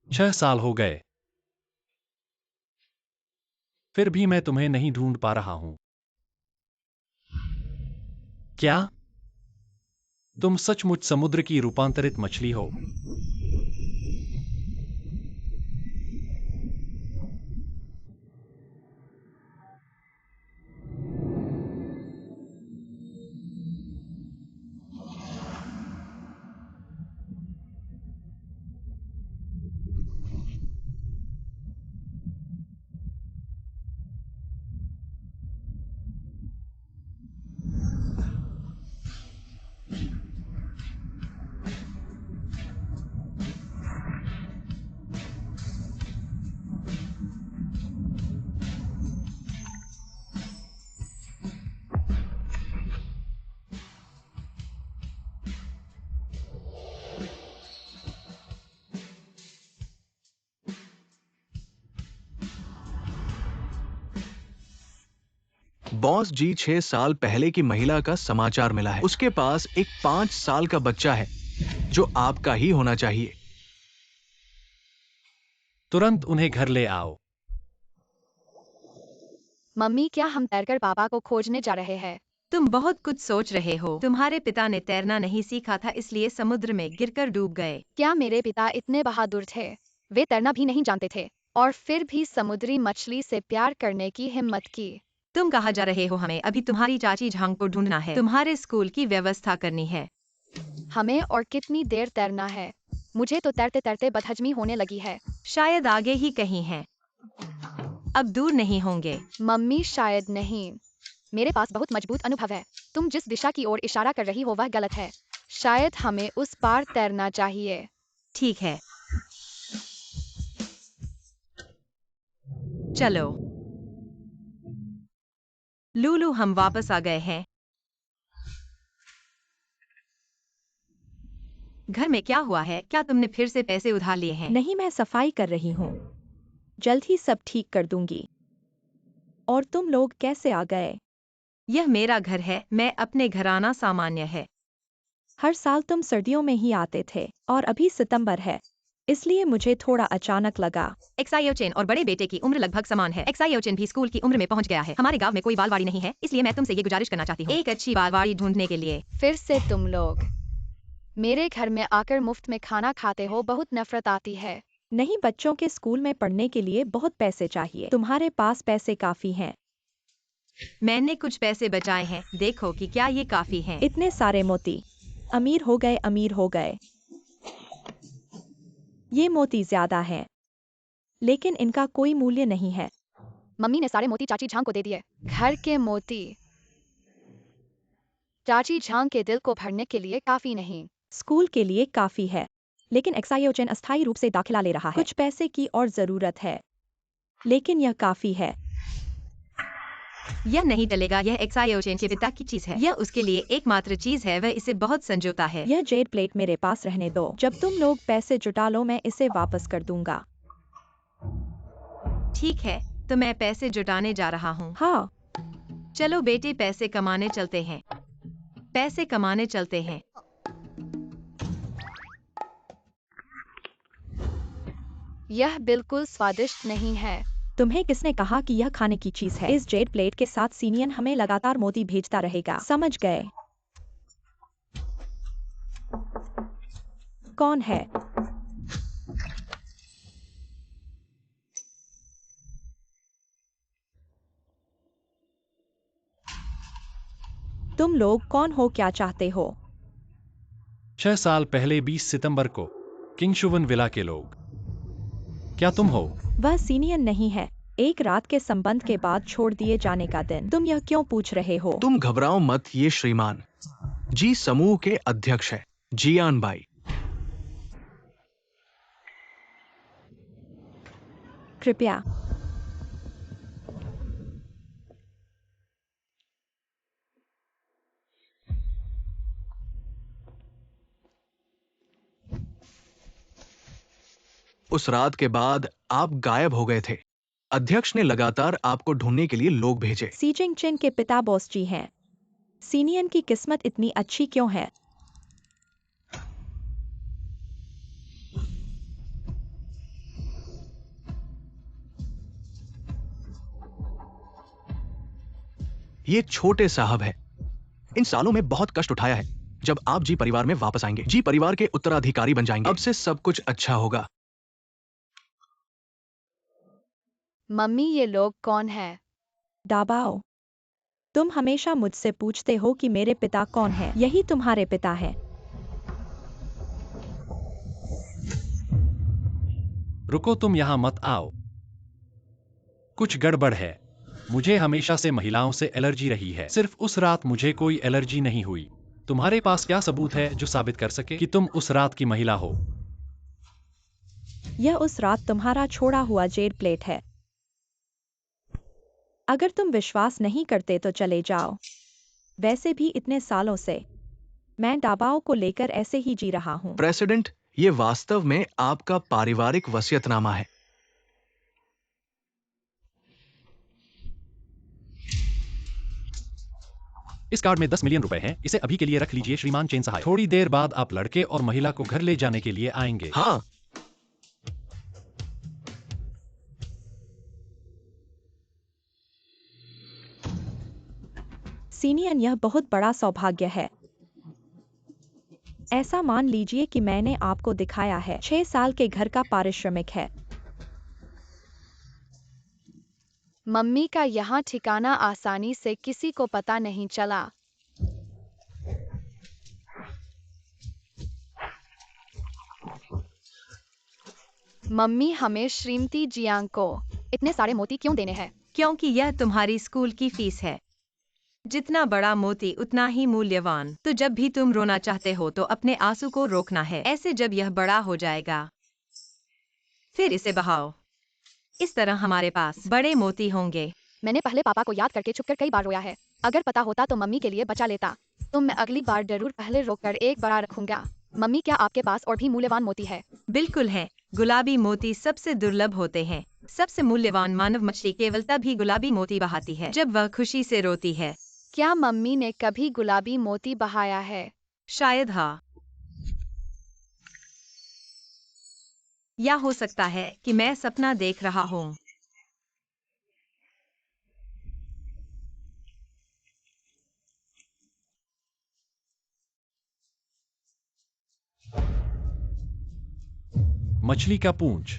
6 साल हो गए, फिर भी मैं तुम्हें नहीं ढूंढ पा रहा हूं। क्या तुम सचमुच समुद्र की रूपांतरित मछली हो? बॉस जी, 6 साल पहले की महिला का समाचार मिला है। उसके पास एक 5 साल का बच्चा है जो आपका ही होना चाहिए। तुरंत उन्हें घर ले आओ। मम्मी, क्या हम तैरकर पापा को खोजने जा रहे हैं? तुम बहुत कुछ सोच रहे हो। तुम्हारे पिता ने तैरना नहीं सीखा था, इसलिए समुद्र में गिरकर डूब गए। क्या मेरे पिता इतने बहादुर थे? वे तैरना भी नहीं जानते थे और फिर भी समुद्री मछली से प्यार करने की हिम्मत की। तुम कहाँ जा रहे हो? हमें अभी तुम्हारी चाची झांग को ढूंढना है। तुम्हारे स्कूल की व्यवस्था करनी है। हमें और कितनी देर तैरना है? मुझे तो तैरते तैरते बदहजमी होने लगी है। शायद आगे ही कहीं है। अब दूर नहीं होंगे। मम्मी, शायद नहीं। मेरे पास बहुत मजबूत अनुभव है। तुम जिस दिशा की ओर इशारा कर रही हो वह गलत है। शायद हमें उस पार तैरना चाहिए। ठीक है, चलो। लूलू, हम वापस आ गए हैं। घर में क्या हुआ है? क्या तुमने फिर से पैसे उधार लिए हैं? नहीं, मैं सफाई कर रही हूँ। जल्द ही सब ठीक कर दूंगी। और तुम लोग कैसे आ गए? यह मेरा घर है। मैं अपने घर आना सामान्य है। हर साल तुम सर्दियों में ही आते थे और अभी सितंबर है, इसलिए मुझे थोड़ा अचानक लगा। एक्सायोचेन और बड़े बेटे की उम्र लगभग समान है। एक्सायोचेन भी स्कूल की उम्र में पहुंच गया है। हमारे गांव में कोई बालवाड़ी नहीं है, इसलिए मैं तुमसे ये गुजारिश करना चाहती हूँ, एक अच्छी बालवाड़ी ढूंढने के लिए। फिर से तुम लोग मेरे घर में आकर मुफ्त में खाना खाते हो, बहुत नफरत आती है। नहीं, बच्चों के स्कूल में पढ़ने के लिए बहुत पैसे चाहिए। तुम्हारे पास पैसे काफी हैं। मैंने कुछ पैसे बचाए हैं, देखो कि क्या ये काफी हैं। इतने सारे मोती। अमीर हो गए, अमीर हो गए। ये मोती ज्यादा हैं, लेकिन इनका कोई मूल्य नहीं है। मम्मी ने सारे मोती चाची झांग को दे दिए। घर के मोती चाची झांग के दिल को भरने के लिए काफी नहीं। स्कूल के लिए काफी है, लेकिन एक्सायोचेन अस्थायी रूप से दाखिला ले रहा है। कुछ पैसे की और जरूरत है, लेकिन यह काफी है। यह नहीं चलेगा। यह एक्सायोचेन के पिता की चीज है। यह उसके लिए एकमात्र चीज है। वह इसे बहुत संजोता है। यह जेड प्लेट मेरे पास रहने दो। जब तुम लोग पैसे जुटा लो, मैं इसे वापस कर दूंगा। ठीक है, तो मैं पैसे जुटाने जा रहा हूँ। हाँ, चलो बेटे, पैसे कमाने चलते हैं। पैसे कमाने चलते हैं। यह बिल्कुल स्वादिष्ट नहीं है। तुम्हें किसने कहा कि यह खाने की चीज है? इस जेड प्लेट के साथ सीनियन हमें लगातार मोती भेजता रहेगा, समझ गए? कौन है? तुम लोग कौन हो? क्या चाहते हो? 6 साल पहले 20 सितंबर को किंगशुवन विला के लोग। क्या तुम हो? वह सीनियन नहीं है। एक रात के संबंध के बाद छोड़ दिए जाने का दिन। तुम यह क्यों पूछ रहे हो? तुम घबराओ मत, ये श्रीमान जी समूह के अध्यक्ष है, जियान भाई। कृपया। उस रात के बाद आप गायब हो गए थे। अध्यक्ष ने लगातार आपको ढूंढने के लिए लोग भेजे। सीजिंग चिन के पिता बॉस जी हैं। सीनियन की किस्मत इतनी अच्छी क्यों है? हाँ, 6 साल पहले 20 सितंबर को किंगशुवन विला के लोग। क्या तुम हो? वह सीनियन नहीं है। एक रात के संबंध के बाद छोड़ दिए जाने का दिन। तुम घबराओ मत, ये श्रीमान जी समूह के अध्यक्ष है, जियान भाई। ये छोटे साहब है। इन सालों में बहुत कष्ट उठाया है। जब आप जी परिवार में वापस आएंगे, जी परिवार के उत्तराधिकारी बन जाएंगे। अब से सब कुछ अच्छा होगा। मम्मी, ये लोग कौन है? दाबाओ, तुम हमेशा मुझसे पूछते हो कि मेरे पिता कौन है। यही तुम्हारे पिता है। रुको, तुम यहाँ मत आओ। कुछ गड़बड़ है। मुझे हमेशा से महिलाओं से एलर्जी रही है। सिर्फ उस रात मुझे कोई एलर्जी नहीं हुई। तुम्हारे पास क्या सबूत है जो साबित कर सके कि तुम उस रात की महिला हो? यह उस रात तुम्हारा छोड़ा हुआ जेड प्लेट है। अगर तुम विश्वास नहीं करते तो चले जाओ। वैसे भी इतने सालों से मैं दाबाओ को लेकर ऐसे ही जी रहा हूँ। प्रेसिडेंट, ये वास्तव में आपका पारिवारिक वसीयतनामा है। इस कार्ड में 10 मिलियन रुपए हैं। इसे अभी के लिए रख लीजिए श्रीमान चेन सहाय। थोड़ी देर बाद आप लड़के और महिला को घर ले जाने के लिए आएंगे। हाँ, सीनियन, यह बहुत बड़ा सौभाग्य है। ऐसा मान लीजिए कि मैंने आपको दिखाया है 6 साल के घर का पारिश्रमिक है। मम्मी का यहाँ ठिकाना आसानी से किसी को पता नहीं चला। मम्मी, हमें श्रीमती जियांग को इतने सारे मोती क्यों देने हैं? क्योंकि यह तुम्हारी स्कूल की फीस है। जितना बड़ा मोती उतना ही मूल्यवान। तो जब भी तुम रोना चाहते हो तो अपने आंसू को रोकना है। ऐसे जब यह बड़ा हो जाएगा फिर इसे बहाओ। इस तरह हमारे पास बड़े मोती होंगे। मैंने पहले पापा को याद करके छुपकर कई बार रोया है। अगर पता होता तो मम्मी के लिए बचा लेता। तो मैं अगली बार जरूर पहले रोककर एक बड़ा रखूंगा। मम्मी, क्या आपके पास और भी मूल्यवान मोती है? बिल्कुल है। गुलाबी मोती सबसे दुर्लभ होते हैं। सबसे मूल्यवान मानव मछली केवल तभी गुलाबी मोती बहाती है जब वह खुशी से रोती है। क्या मम्मी ने कभी गुलाबी मोती बहाया है? शायद हाँ। या हो सकता है कि मैं सपना देख रहा हूँ। मछली का पूंछ।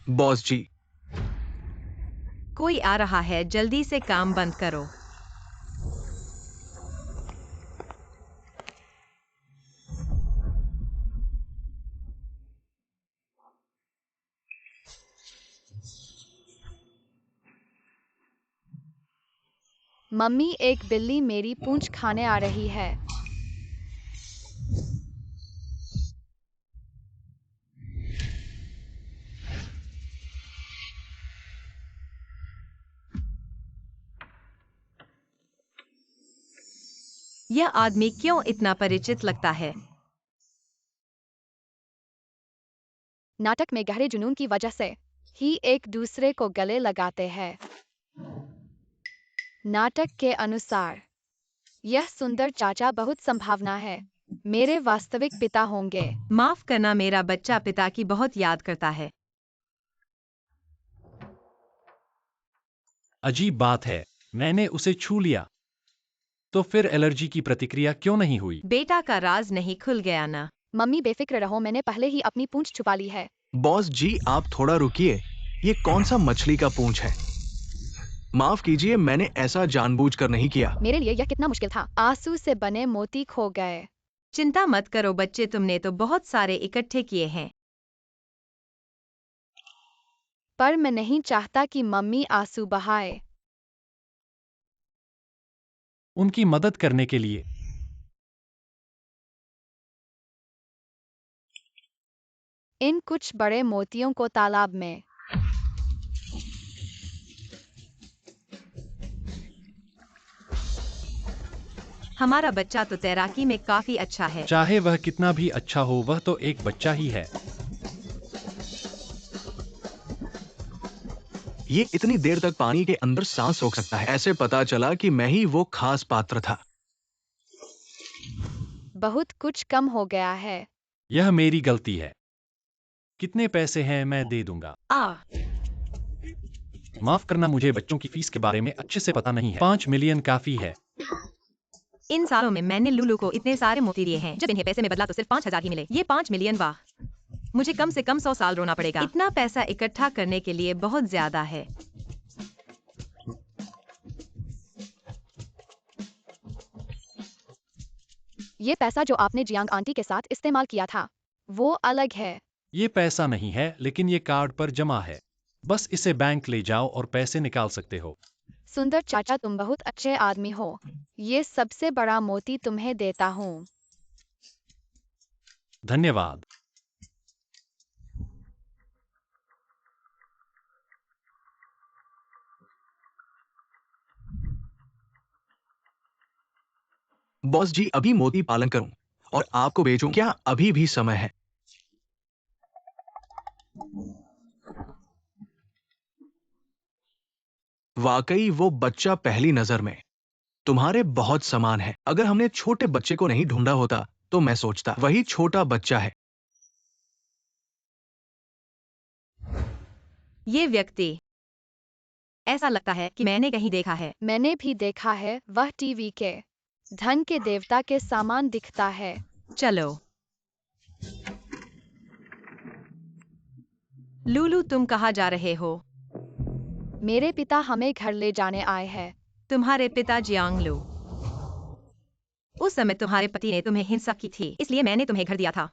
बॉस जी। कोई आ रहा है, जल्दी से काम बंद करो। मम्मी, एक बिल्ली मेरी पूंछ खाने आ रही है। यह आदमी क्यों इतना परिचित लगता है? नाटक में गहरे जुनून की वजह से ही एक दूसरे को गले लगाते हैं। नाटक के अनुसार यह सुंदर चाचा बहुत संभावना है मेरे वास्तविक पिता होंगे। माफ करना, मेरा बच्चा पिता की बहुत याद करता है। अजीब बात है, मैंने उसे छू लिया। तो फिर एलर्जी की प्रतिक्रिया क्यों नहीं हुई? बेटा का राज नहीं खुल गया ना? मम्मी, बेफिक्र रहो, मैंने पहले ही अपनी पूंछ छुपा ली है। बॉस जी, आप थोड़ा रुकिए। ये कौन सा मछली का पूंछ है? माफ कीजिए, मैंने ऐसा जानबूझकर नहीं किया। मेरे लिए यह कितना मुश्किल था। आंसू से बने मोती खो गए। चिंता मत करो बच्चे, तुमने तो बहुत सारे इकट्ठे किए हैं। पर मैं नहीं चाहता कि मम्मी आंसू बहाए। उनकी मदद करने के लिए इन कुछ बड़े मोतियों को तालाब में हमारा बच्चा तो तैराकी में काफी अच्छा है। चाहे वह कितना भी अच्छा हो, वह तो एक बच्चा ही है। ये इतनी देर तक पानी के अंदर सांस रोक सकता है। ऐसे पता चला कि मैं ही वो खास पात्र था। बहुत कुछ कम हो गया है। यह मेरी गलती है। कितने पैसे हैं? मैं दे दूंगा। माफ करना, मुझे बच्चों की फीस के बारे में अच्छे से पता नहीं है। 5 मिलियन काफी है। इन सालों में मैंने लुलू को इतने सारे मोती दिए हैं, जब इन्हें पैसे में बदला तो सिर्फ 5,000 ही मिले। ये 5 मिलियन, वाह! मुझे कम से कम 100 साल रोना पड़ेगा। इतना पैसा इकट्ठा करने के लिए बहुत ज्यादा है। ये पैसा जो आपने जियांग आंटी के साथ इस्तेमाल किया था, वो अलग है। ये पैसा नहीं है, लेकिन ये कार्ड पर जमा है। बस इसे बैंक ले जाओ और पैसे निकाल सकते हो। सुंदर चाचा, तुम बहुत अच्छे आदमी हो। ये सबसे बड़ा मोती तुम्हें देता हूँ। धन्यवाद। बॉस जी, अभी मोती पालन करूं और आपको बेचूं, क्या अभी भी समय है? वाकई वो बच्चा पहली नजर में तुम्हारे बहुत समान है। अगर हमने छोटे बच्चे को नहीं ढूंढा होता तो मैं सोचता वही छोटा बच्चा है। ये व्यक्ति, ऐसा लगता है कि मैंने कहीं देखा है। मैंने भी देखा है, वह टीवी के धन के देवता के समान दिखता है। चलो लुलू, तुम कहाँ जा रहे हो? मेरे पिता हमें घर ले जाने आए हैं। तुम्हारे पिता जियांग लू। उस समय तुम्हारे पति ने तुम्हें हिंसा की थी, इसलिए मैंने तुम्हें घर दिया था।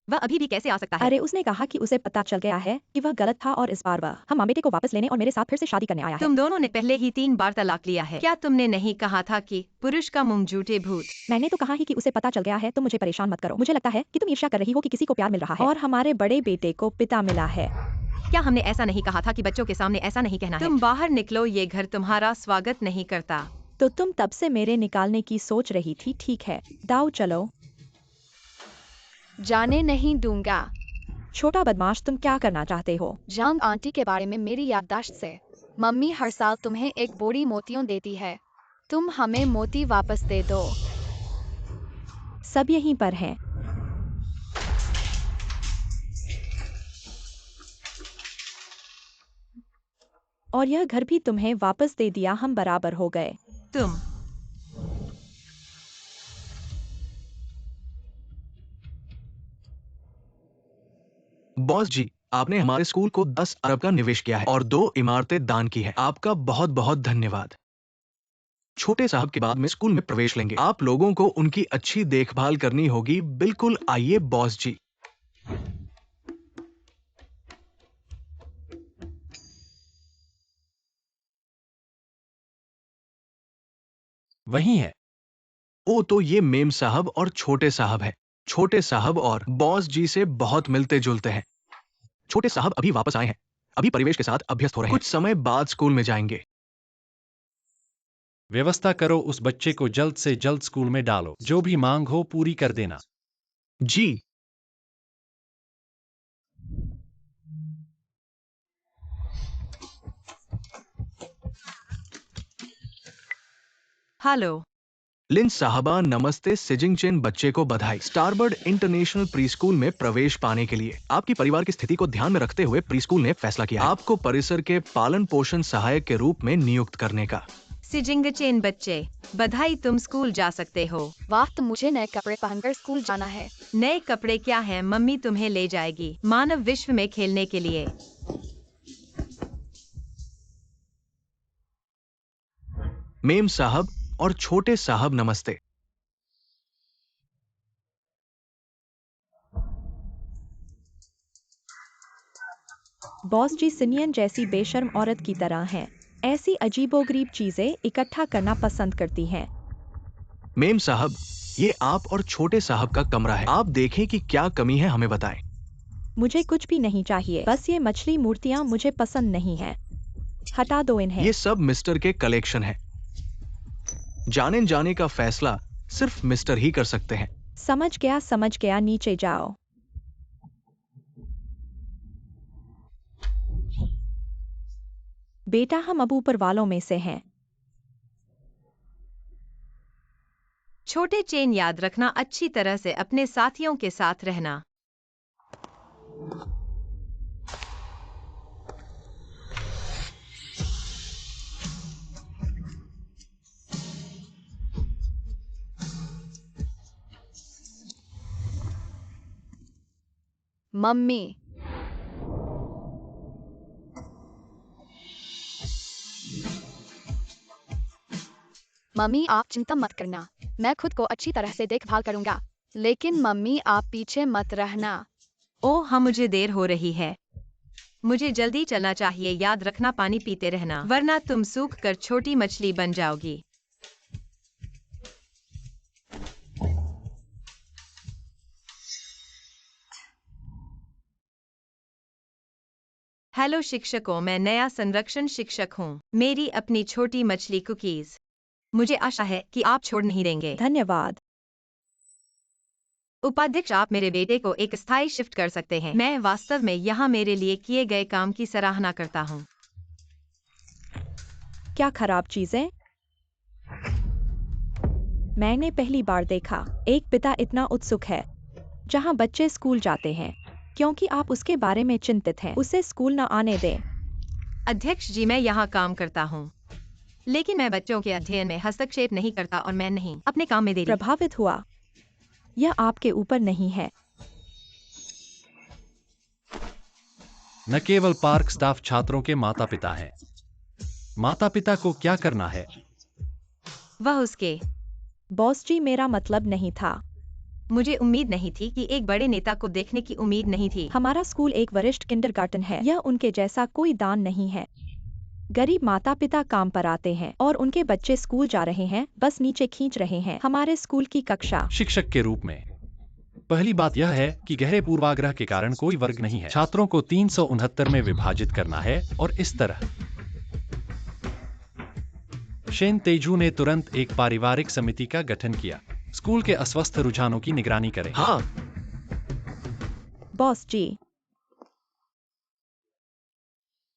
वह अभी भी कैसे आ सकता है? अरे, उसने कहा कि उसे पता चल गया है कि वह गलत था और इस बार वह हम बेटे को वापस लेने और मेरे साथ फिर से शादी करने आया है। तुम दोनों ने पहले ही 3 बार तलाक लिया है। क्या तुमने नहीं कहा था कि पुरुष का मुंह झूठे भूत? मैंने तो कहा ही कि उसे पता चल गया है, तो मुझे परेशान मत करो। मुझे लगता है कि तुम ईर्ष्या कर रही हो कि किसी को प्यार मिल रहा है और हमारे बड़े बेटे को पिता मिला है। क्या हमने ऐसा नहीं कहा था कि बच्चों के सामने ऐसा नहीं कहना है? तुम बाहर निकलो, ये घर तुम्हारा स्वागत नहीं करता। तो तुम तब से मेरे निकालने की सोच रही थी, ठीक है। दाऊ, चलो। जाने नहीं दूंगा। छोटा बदमाश, तुम क्या करना चाहते हो? जियांग आंटी के बारे में मेरी याददाश्त से, मम्मी हर साल तुम्हें एक बोरी मोतियों देती है। तुम हमें मोती वापस दे दो। सब यहीं पर हैं। और यह घर भी तुम्हें वापस दे दिया, हम बराबर हो गए। तुम बॉस जी, आपने हमारे स्कूल को 10 अरब का निवेश किया है और 2 इमारतें दान की है। आपका बहुत बहुत धन्यवाद। छोटे साहब के बाद में स्कूल में प्रवेश लेंगे। आप लोगों को उनकी अच्छी देखभाल करनी होगी। बिल्कुल, आइए बॉस जी। वही है। ओ, तो ये मेम साहब और छोटे साहब है। छोटे साहब और बॉस जी से बहुत मिलते जुलते हैं। छोटे साहब अभी वापस आए हैं, अभी परिवेश के साथ अभ्यस्त हो रहे हैं। कुछ समय बाद स्कूल में जाएंगे। व्यवस्था करो, उस बच्चे को जल्द से जल्द स्कूल में डालो। जो भी मांग हो पूरी कर देना। जी। हेलो लिन साहबा, नमस्ते। सिजिंग चेन बच्चे को बधाई। स्टारबर्ड इंटरनेशनल प्री स्कूल में प्रवेश पाने के लिए आपकी परिवार की स्थिति को ध्यान में रखते हुए प्री स्कूल ने फैसला किया आपको परिसर के पालन पोषण सहायक के रूप में नियुक्त करने का। सिजिंगचेन बच्चे, बधाई, तुम स्कूल जा सकते हो। वाह, तो मुझे नए कपड़े पहनकर स्कूल जाना है। नए कपड़े क्या हैं? मम्मी तुम्हें ले जाएगी मानव विश्व में खेलने के लिए। मेम साहब और छोटे साहब, नमस्ते। बॉस जी सिनियन जैसी बेशर्म औरत की तरह हैं। ऐसी अजीबोगरीब चीजें इकट्ठा करना पसंद करती हैं। मेम साहब, ये आप और छोटे साहब का कमरा है। आप देखें कि क्या कमी है, हमें बताएं। मुझे कुछ भी नहीं चाहिए, बस ये मछली मूर्तियां मुझे पसंद नहीं है। हटा दो इन्हें। ये सब मिस्टर के कलेक्शन है। जाने जाने का फैसला सिर्फ मिस्टर ही कर सकते हैं। समझ गया, नीचे जाओ। बेटा, हम अब ऊपर वालों में से हैं। छोटे चेन, याद रखना, अच्छी तरह से अपने साथियों के साथ रहना। मम्मी। मम्मी आप चिंता मत करना, मैं खुद को अच्छी तरह से देखभाल करूंगा। लेकिन मम्मी आप पीछे मत रहना। ओह हाँ, मुझे देर हो रही है। मुझे जल्दी चलना चाहिए। याद रखना पानी पीते रहना, वरना तुम सूख कर छोटी मछली बन जाओगी। हेलो शिक्षकों, मैं नया संरक्षण शिक्षक हूँ। मेरी अपनी छोटी मछली कुकीज। मुझे आशा है कि आप छोड़ नहीं देंगे। धन्यवाद। उपाध्यक्ष, आप मेरे बेटे को एक स्थायी शिफ्ट कर सकते हैं। मैं वास्तव में यहाँ मेरे लिए किए गए काम की सराहना करता हूँ। क्या खराब चीजें? मैंने पहली बार देखा एक पिता इतना उत्सुक है जहां बच्चे स्कूल जाते हैं क्योंकि आप उसके बारे में चिंतित हैं। उसे स्कूल न आने दें। अध्यक्ष जी, मैं यहाँ काम करता हूँ, लेकिन मैं बच्चों के अध्ययन में हस्तक्षेप नहीं करता और मैं नहीं अपने काम में देरी। प्रभावित हुआ। यह आपके ऊपर नहीं है। न केवल पार्क स्टाफ छात्रों के माता पिता हैं। माता पिता को क्या करना है? वह उसके। बॉस जी, मेरा मतलब नहीं था। मुझे उम्मीद नहीं थी कि एक बड़े नेता को देखने की उम्मीद नहीं थी। हमारा स्कूल एक वरिष्ठ किंडरगार्टन है। यह उनके जैसा कोई दान नहीं है। गरीब माता पिता काम पर आते हैं और उनके बच्चे स्कूल जा रहे हैं, बस नीचे खींच रहे हैं। हमारे स्कूल की कक्षा। शिक्षक के रूप में पहली बात यह है कि गहरे पूर्वाग्रह के कारण कोई वर्ग नहीं है। छात्रों को 369 में विभाजित करना है और इस तरह। शेन तेजू ने तुरंत एक पारिवारिक समिति का गठन किया। स्कूल के अस्वस्थ रुझानों की निगरानी करें। हाँ, बॉस जी,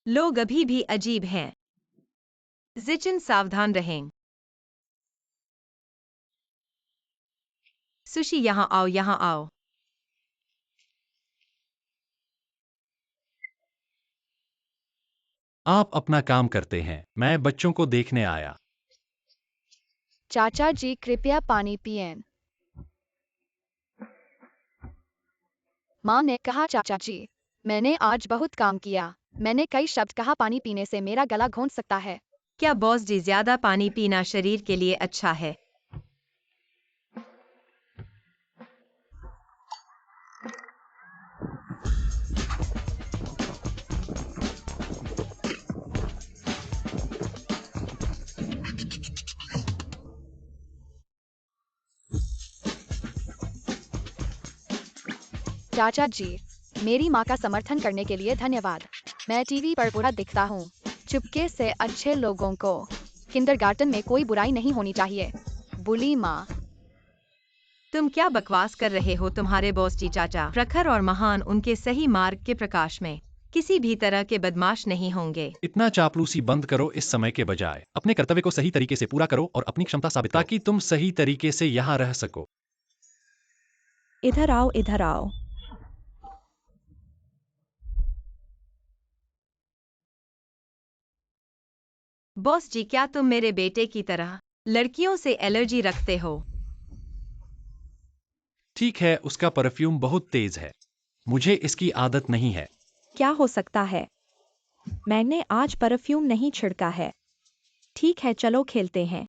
लोग अभी भी अजीब हैं। जिचिन, सावधान रहें। सुशी, यहाँ आओ, यहाँ आओ। आप अपना काम करते हैं, मैं बच्चों को देखने आया। चाचा जी कृपया पानी पिएं। माँ ने कहा चाचा जी, मैंने आज बहुत काम किया। मैंने कई शब्द कहा, पानी पीने से मेरा गला घोंट सकता है। क्या बॉस जी, ज्यादा पानी पीना शरीर के लिए अच्छा है? चाचा जी, मेरी माँ का समर्थन करने के लिए धन्यवाद। मैं टीवी पर बुरा दिखता हूँ। चुपके से अच्छे लोगों को। किंडरगार्टन में कोई बुराई नहीं होनी चाहिए। बुली माँ। तुम क्या बकवास कर रहे हो? तुम्हारे बॉस जी चाचा प्रखर और महान, उनके सही मार्ग के प्रकाश में किसी भी तरह के बदमाश नहीं होंगे। इतना चापलूसी बंद करो। इस समय के बजाय अपने कर्तव्य को सही तरीके से पूरा करो और अपनी क्षमता साबित करो ताकि तुम सही तरीके से यहाँ रह सको। इधर आओ, इधर आओ। बॉस जी, क्या तुम मेरे बेटे की तरह लड़कियों से एलर्जी रखते हो? ठीक है, उसका परफ्यूम बहुत तेज है। मुझे इसकी आदत नहीं है। क्या हो सकता है? मैंने आज परफ्यूम नहीं छिड़का है। ठीक है, चलो खेलते हैं।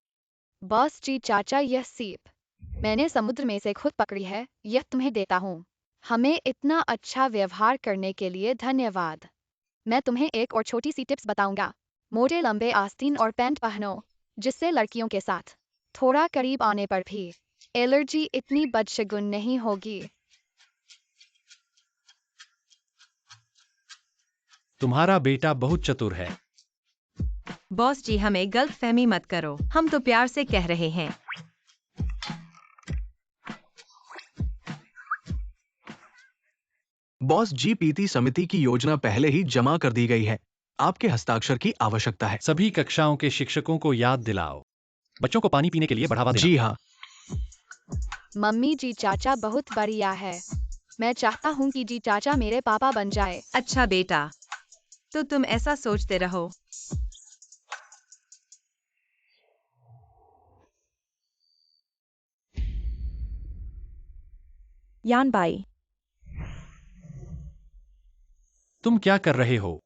बॉस जी चाचा, यह सीप मैंने समुद्र में से खुद पकड़ी है। यह तुम्हें देता हूँ। हमें इतना अच्छा व्यवहार करने के लिए धन्यवाद। मैं तुम्हें एक और छोटी सी टिप्स बताऊंगा। मोटे लंबे आस्तीन और पैंट पहनो, जिससे लड़कियों के साथ थोड़ा करीब आने पर भी एलर्जी इतनी बदशगुन नहीं होगी। तुम्हारा बेटा बहुत चतुर है। बॉस जी, हमें गलतफहमी मत करो, हम तो प्यार से कह रहे हैं। बॉस जी, पीटी समिति की योजना पहले ही जमा कर दी गई है। आपके हस्ताक्षर की आवश्यकता है। सभी कक्षाओं के शिक्षकों को याद दिलाओ, बच्चों को पानी पीने के लिए बढ़ावा देना। जी हाँ। मम्मी जी चाचा बहुत बढ़िया है। मैं चाहता हूँ कि जी चाचा मेरे पापा बन जाए। अच्छा बेटा, तो तुम ऐसा सोचते रहो। यानबाई, तुम क्या कर रहे हो?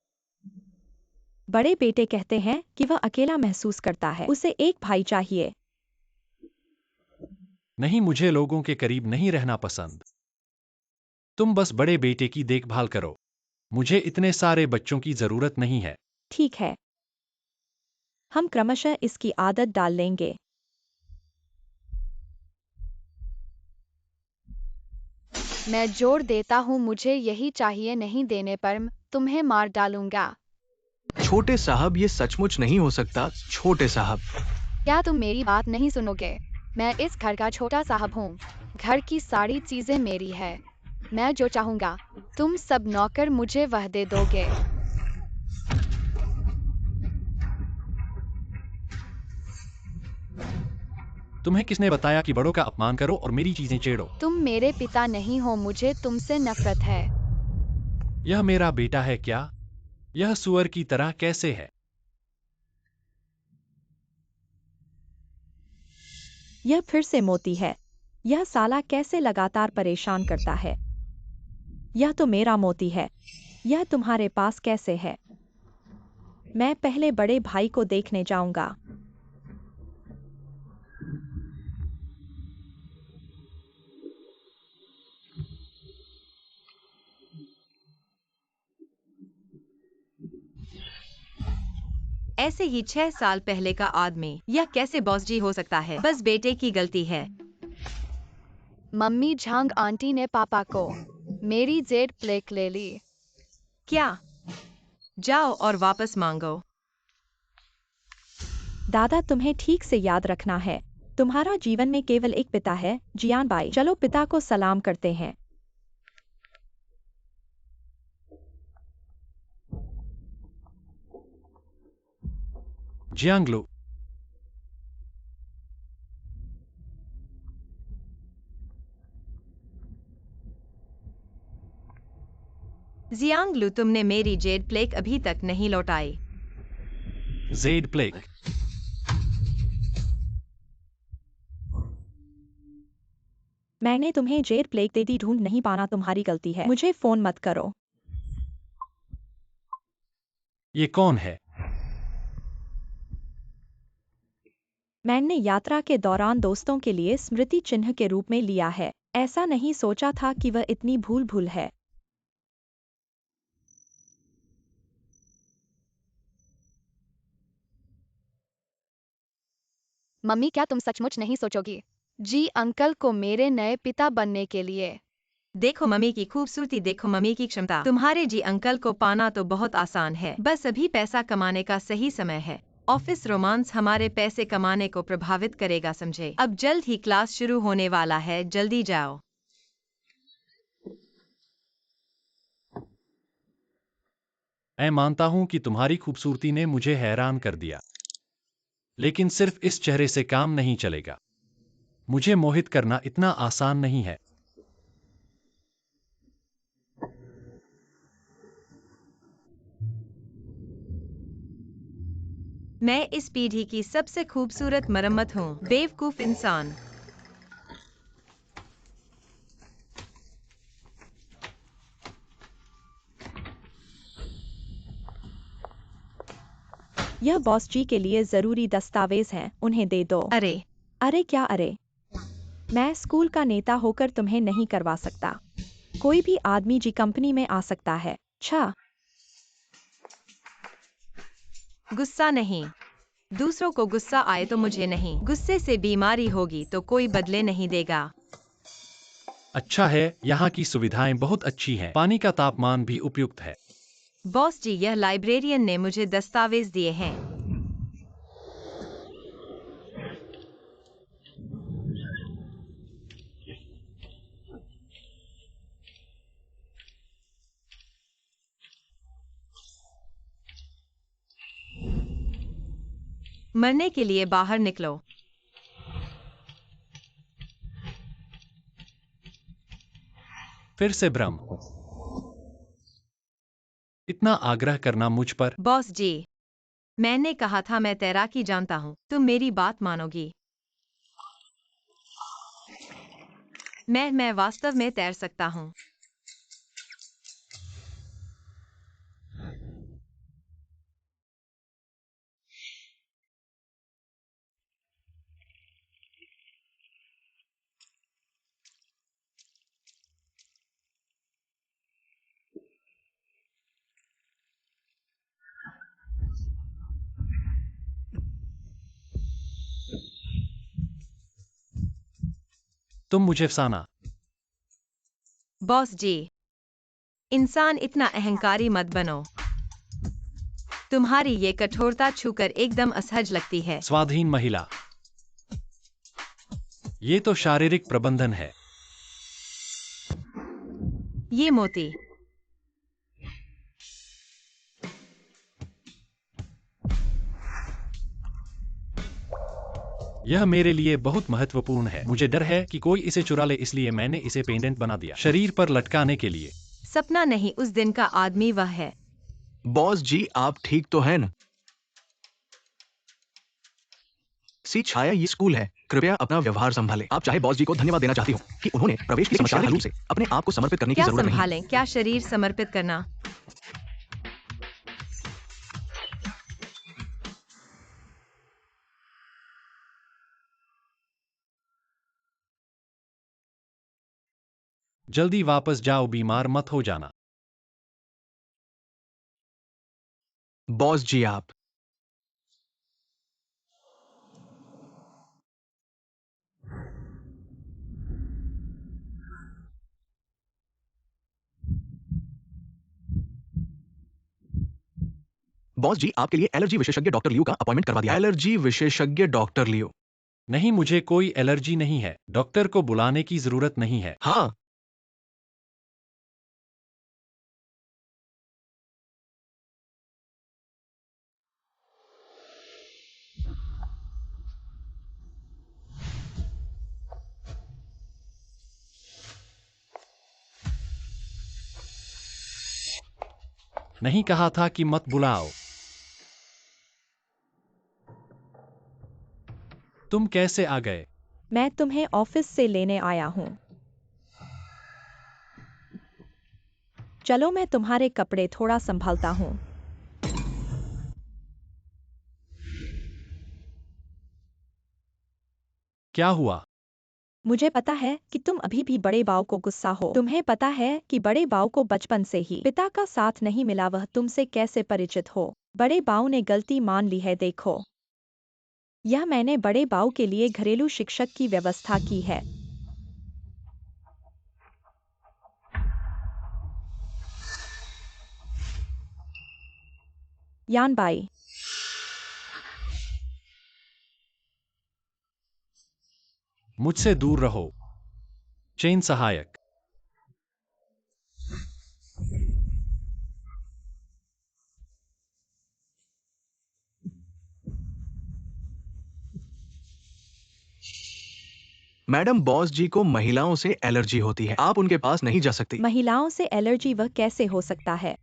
बड़े बेटे कहते हैं कि वह अकेला महसूस करता है, उसे एक भाई चाहिए। नहीं, मुझे लोगों के करीब नहीं रहना पसंद। तुम बस बड़े बेटे की देखभाल करो। मुझे इतने सारे बच्चों की जरूरत नहीं है। ठीक है, हम क्रमशः इसकी आदत डाल लेंगे। मैं जोर देता हूँ, मुझे यही चाहिए, नहीं देने पर तुम्हें मार डालूंगा। छोटे साहब, ये सचमुच नहीं हो सकता। छोटे साहब, क्या तुम मेरी बात नहीं सुनोगे? मैं इस घर का छोटा साहब हूँ। घर की सारी चीजें मेरी है। मैं जो चाहूंगा तुम सब नौकर मुझे वह दे दोगे। तुम्हें किसने बताया कि बड़ों का अपमान करो और मेरी चीजें छेड़ो? तुम मेरे पिता नहीं हो, मुझे तुमसे नफरत है। यह मेरा बेटा है क्या? यह सुअर की तरह कैसे है? यह फिर से मोती है। यह साला कैसे लगातार परेशान करता है। यह तो मेरा मोती है। यह तुम्हारे पास कैसे है? मैं पहले बड़े भाई को देखने जाऊंगा। ऐसे ही 6 साल पहले का आदमी, यह कैसे बॉस जी हो सकता है? बस बेटे की गलती है। मम्मी झांग आंटी ने पापा को मेरी जेड प्लेक ले ली। क्या? जाओ और वापस मांगो। दादा, तुम्हें ठीक से याद रखना है, तुम्हारा जीवन में केवल एक पिता है, जियान बाई। चलो पिता को सलाम करते हैं। जियांगलू, जियांगलू, तुमने मेरी जेड प्लेक अभी तक नहीं लौटाई। Z plaque. मैंने तुम्हें जेड प्लेग दे दी, ढूंढ नहीं पाना तुम्हारी गलती है, मुझे फोन मत करो। ये कौन है? मैंने यात्रा के दौरान दोस्तों के लिए स्मृति चिन्ह के रूप में लिया है। ऐसा नहीं सोचा था कि वह इतनी भूल है। मम्मी, क्या तुम सचमुच नहीं सोचोगी? जी अंकल को मेरे नए पिता बनने के लिए। देखो मम्मी की खूबसूरती, देखो मम्मी की क्षमता। तुम्हारे जी अंकल को पाना तो बहुत आसान है, बस अभी पैसा कमाने का सही समय है। ऑफिस रोमांस हमारे पैसे कमाने को प्रभावित करेगा, समझे? अब जल्द ही क्लास शुरू होने वाला है, जल्दी जाओ। मैं मानता हूं कि तुम्हारी खूबसूरती ने मुझे हैरान कर दिया, लेकिन सिर्फ इस चेहरे से काम नहीं चलेगा। मुझे मोहित करना इतना आसान नहीं है। मैं इस पीढ़ी की सबसे खूबसूरत मरम्मत हूँ, बेवकूफ इंसान। यह बॉस जी के लिए जरूरी दस्तावेज हैं, उन्हें दे दो। अरे अरे क्या अरे? मैं स्कूल का नेता होकर तुम्हें नहीं करवा सकता। कोई भी आदमी जी कंपनी में आ सकता है। अच्छा, गुस्सा नहीं। दूसरों को गुस्सा आए तो मुझे नहीं। गुस्से से बीमारी होगी तो कोई बदले नहीं देगा। अच्छा है, यहाँ की सुविधाएं बहुत अच्छी हैं। पानी का तापमान भी उपयुक्त है। बॉस जी, यह लाइब्रेरियन ने मुझे दस्तावेज दिए हैं। मरने के लिए बाहर निकलो। फिर से भ्रम। इतना आग्रह करना मुझ पर। बॉस जी, मैंने कहा था मैं तैराकी जानता हूँ, तुम मेरी बात मानोगी? मैं वास्तव में तैर सकता हूँ। तुम मुझे फंसाना। बॉस जी, इंसान इतना अहंकारी मत बनो। तुम्हारी ये कठोरता छूकर एकदम असहज लगती है। स्वाधीन महिला। ये तो शारीरिक प्रबंधन है। ये मोती। यह मेरे लिए बहुत महत्वपूर्ण है। मुझे डर है कि कोई इसे चुरा ले, इसलिए मैंने इसे पेंडेंट बना दिया, शरीर पर लटकाने के लिए। सपना नहीं, उस दिन का आदमी वह है। बॉस जी, आप ठीक तो हैं ना? सी छाया, ये स्कूल है, कृपया अपना व्यवहार संभालें। आप चाहे बॉस जी को धन्यवाद देना चाहती हूँ कि उन्होंने प्रवेश की समस्या के रूप से अपने आप को समर्पित करने की क्या जरूरत नहीं है। संभालें? क्या शरीर समर्पित करना? जल्दी वापस जाओ, बीमार मत हो जाना। बॉस जी, आप बॉस जी, आपके लिए एलर्जी विशेषज्ञ डॉक्टर लियो का अपॉइंटमेंट करवा दिया। एलर्जी विशेषज्ञ डॉक्टर लियो। नहीं, मुझे कोई एलर्जी नहीं है। डॉक्टर को बुलाने की जरूरत नहीं है। हाँ, नहीं कहा था कि मत बुलाओ। तुम कैसे आ गए? मैं तुम्हें ऑफिस से लेने आया हूँ। चलो मैं तुम्हारे कपड़े थोड़ा संभालता हूँ। क्या हुआ? मुझे पता है कि तुम अभी भी बड़े बाऊ को गुस्सा हो। तुम्हें पता है कि बड़े बाऊ को बचपन से ही पिता का साथ नहीं मिला, वह तुमसे कैसे परिचित हो। बड़े बाऊ ने गलती मान ली है, देखो। यह मैंने बड़े बाऊ के लिए घरेलू शिक्षक की व्यवस्था की है। यानबाई, मुझसे दूर रहो। चेन सहायक। मैडम, बॉस जी को महिलाओं से एलर्जी होती है। आप उनके पास नहीं जा सकती। महिलाओं से एलर्जी वह कैसे हो सकता है?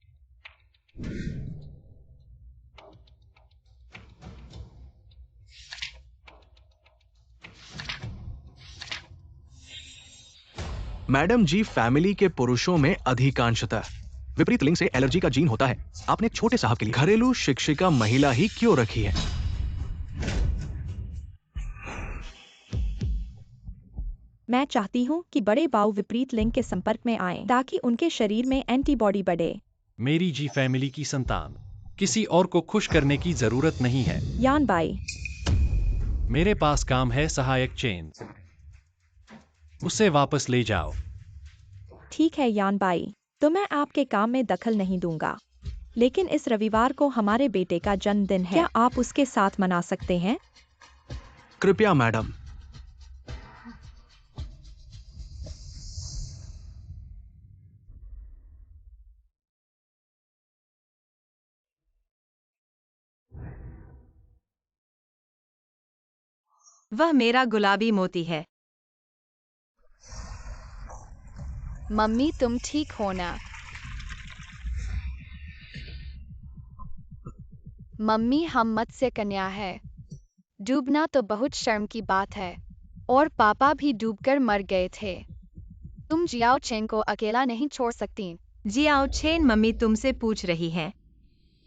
मैडम जी, फैमिली के पुरुषों में अधिकांशतः विपरीत लिंग से एलर्जी का जीन होता है। आपने एक छोटे साहब के लिए घरेलू शिक्षिका महिला ही क्यों रखी है? मैं चाहती हूँ कि बड़े बाऊ विपरीत लिंग के संपर्क में आएं ताकि उनके शरीर में एंटीबॉडी बढ़े। मेरी जी फैमिली की संतान। किसी और को खुश करने की जरूरत नहीं है। यानबाई, मेरे पास काम है, सहायक चेन। उसे वापस ले जाओ। ठीक है यानबाई, तो मैं आपके काम में दखल नहीं दूंगा। लेकिन इस रविवार को हमारे बेटे का जन्मदिन है, क्या आप उसके साथ मना सकते हैं? कृपया मैडम। वह मेरा गुलाबी मोती है। मम्मी तुम ठीक हो ना? मम्मी हम मत्स्य कन्या है। डूबना तो बहुत शर्म की बात है। और पापा भी डूबकर मर गए थे। तुम जियाओ चेन को अकेला नहीं छोड़ सकती। जियाओ छेन, मम्मी तुमसे पूछ रही है।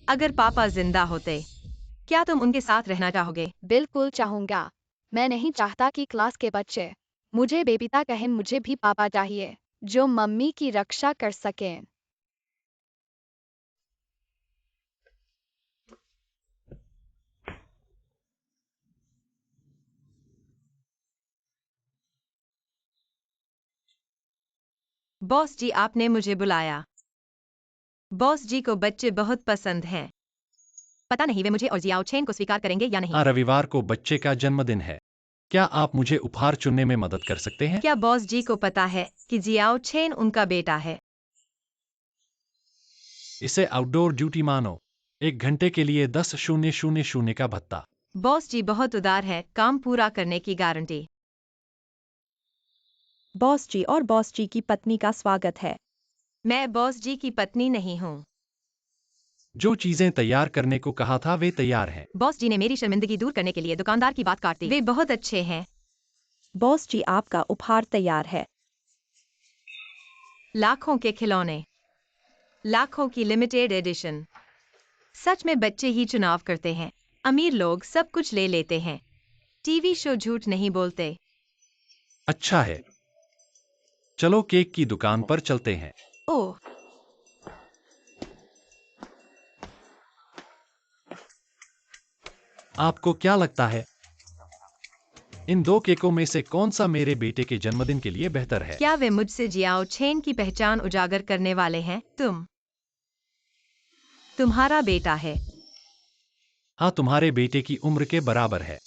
अगर पापा जिंदा होते, क्या तुम उनके साथ रहना चाहोगे? बिल्कुल चाहूंगा। मैं नहीं चाहता कि क्लास के बच्चे मुझे बेपिता कहें। मुझे भी पापा चाहिए जो मम्मी की रक्षा कर सकें। बॉस जी, आपने मुझे बुलाया। बॉस जी को बच्चे बहुत पसंद हैं। पता नहीं वे मुझे और जियाओ चेन को स्वीकार करेंगे या नहीं। रविवार को बच्चे का जन्मदिन है। क्या आप मुझे उपहार चुनने में मदद कर सकते हैं? क्या बॉस जी को पता है कि जियाओ चेन उनका बेटा है? इसे आउटडोर ड्यूटी मानो। 1 घंटे के लिए 10,000 का भत्ता। बॉस जी बहुत उदार है, काम पूरा करने की गारंटी। बॉस जी और बॉस जी की पत्नी का स्वागत है। मैं बॉस जी की पत्नी नहीं हूँ। जो चीजें तैयार करने को कहा था वे तैयार हैं। बॉस जी ने मेरी शर्मिंदगी दूर करने के लिए दुकानदार की बात काट दी। वे बहुत अच्छे हैं। बॉस जी, आपका उपहार तैयार है। लाखों के खिलौने, लाखों की लिमिटेड एडिशन। सच में बच्चे ही चुनाव करते हैं। अमीर लोग सब कुछ ले लेते हैं। टीवी शो झूठ नहीं बोलते। अच्छा है, चलो केक की दुकान पर चलते हैं। ओह, आपको क्या लगता है, इन 2 केकों में से कौन सा मेरे बेटे के जन्मदिन के लिए बेहतर है? क्या वे मुझसे जियाओ चेन की पहचान उजागर करने वाले हैं? तुम्हारा बेटा है। हाँ, तुम्हारे बेटे की उम्र के बराबर है।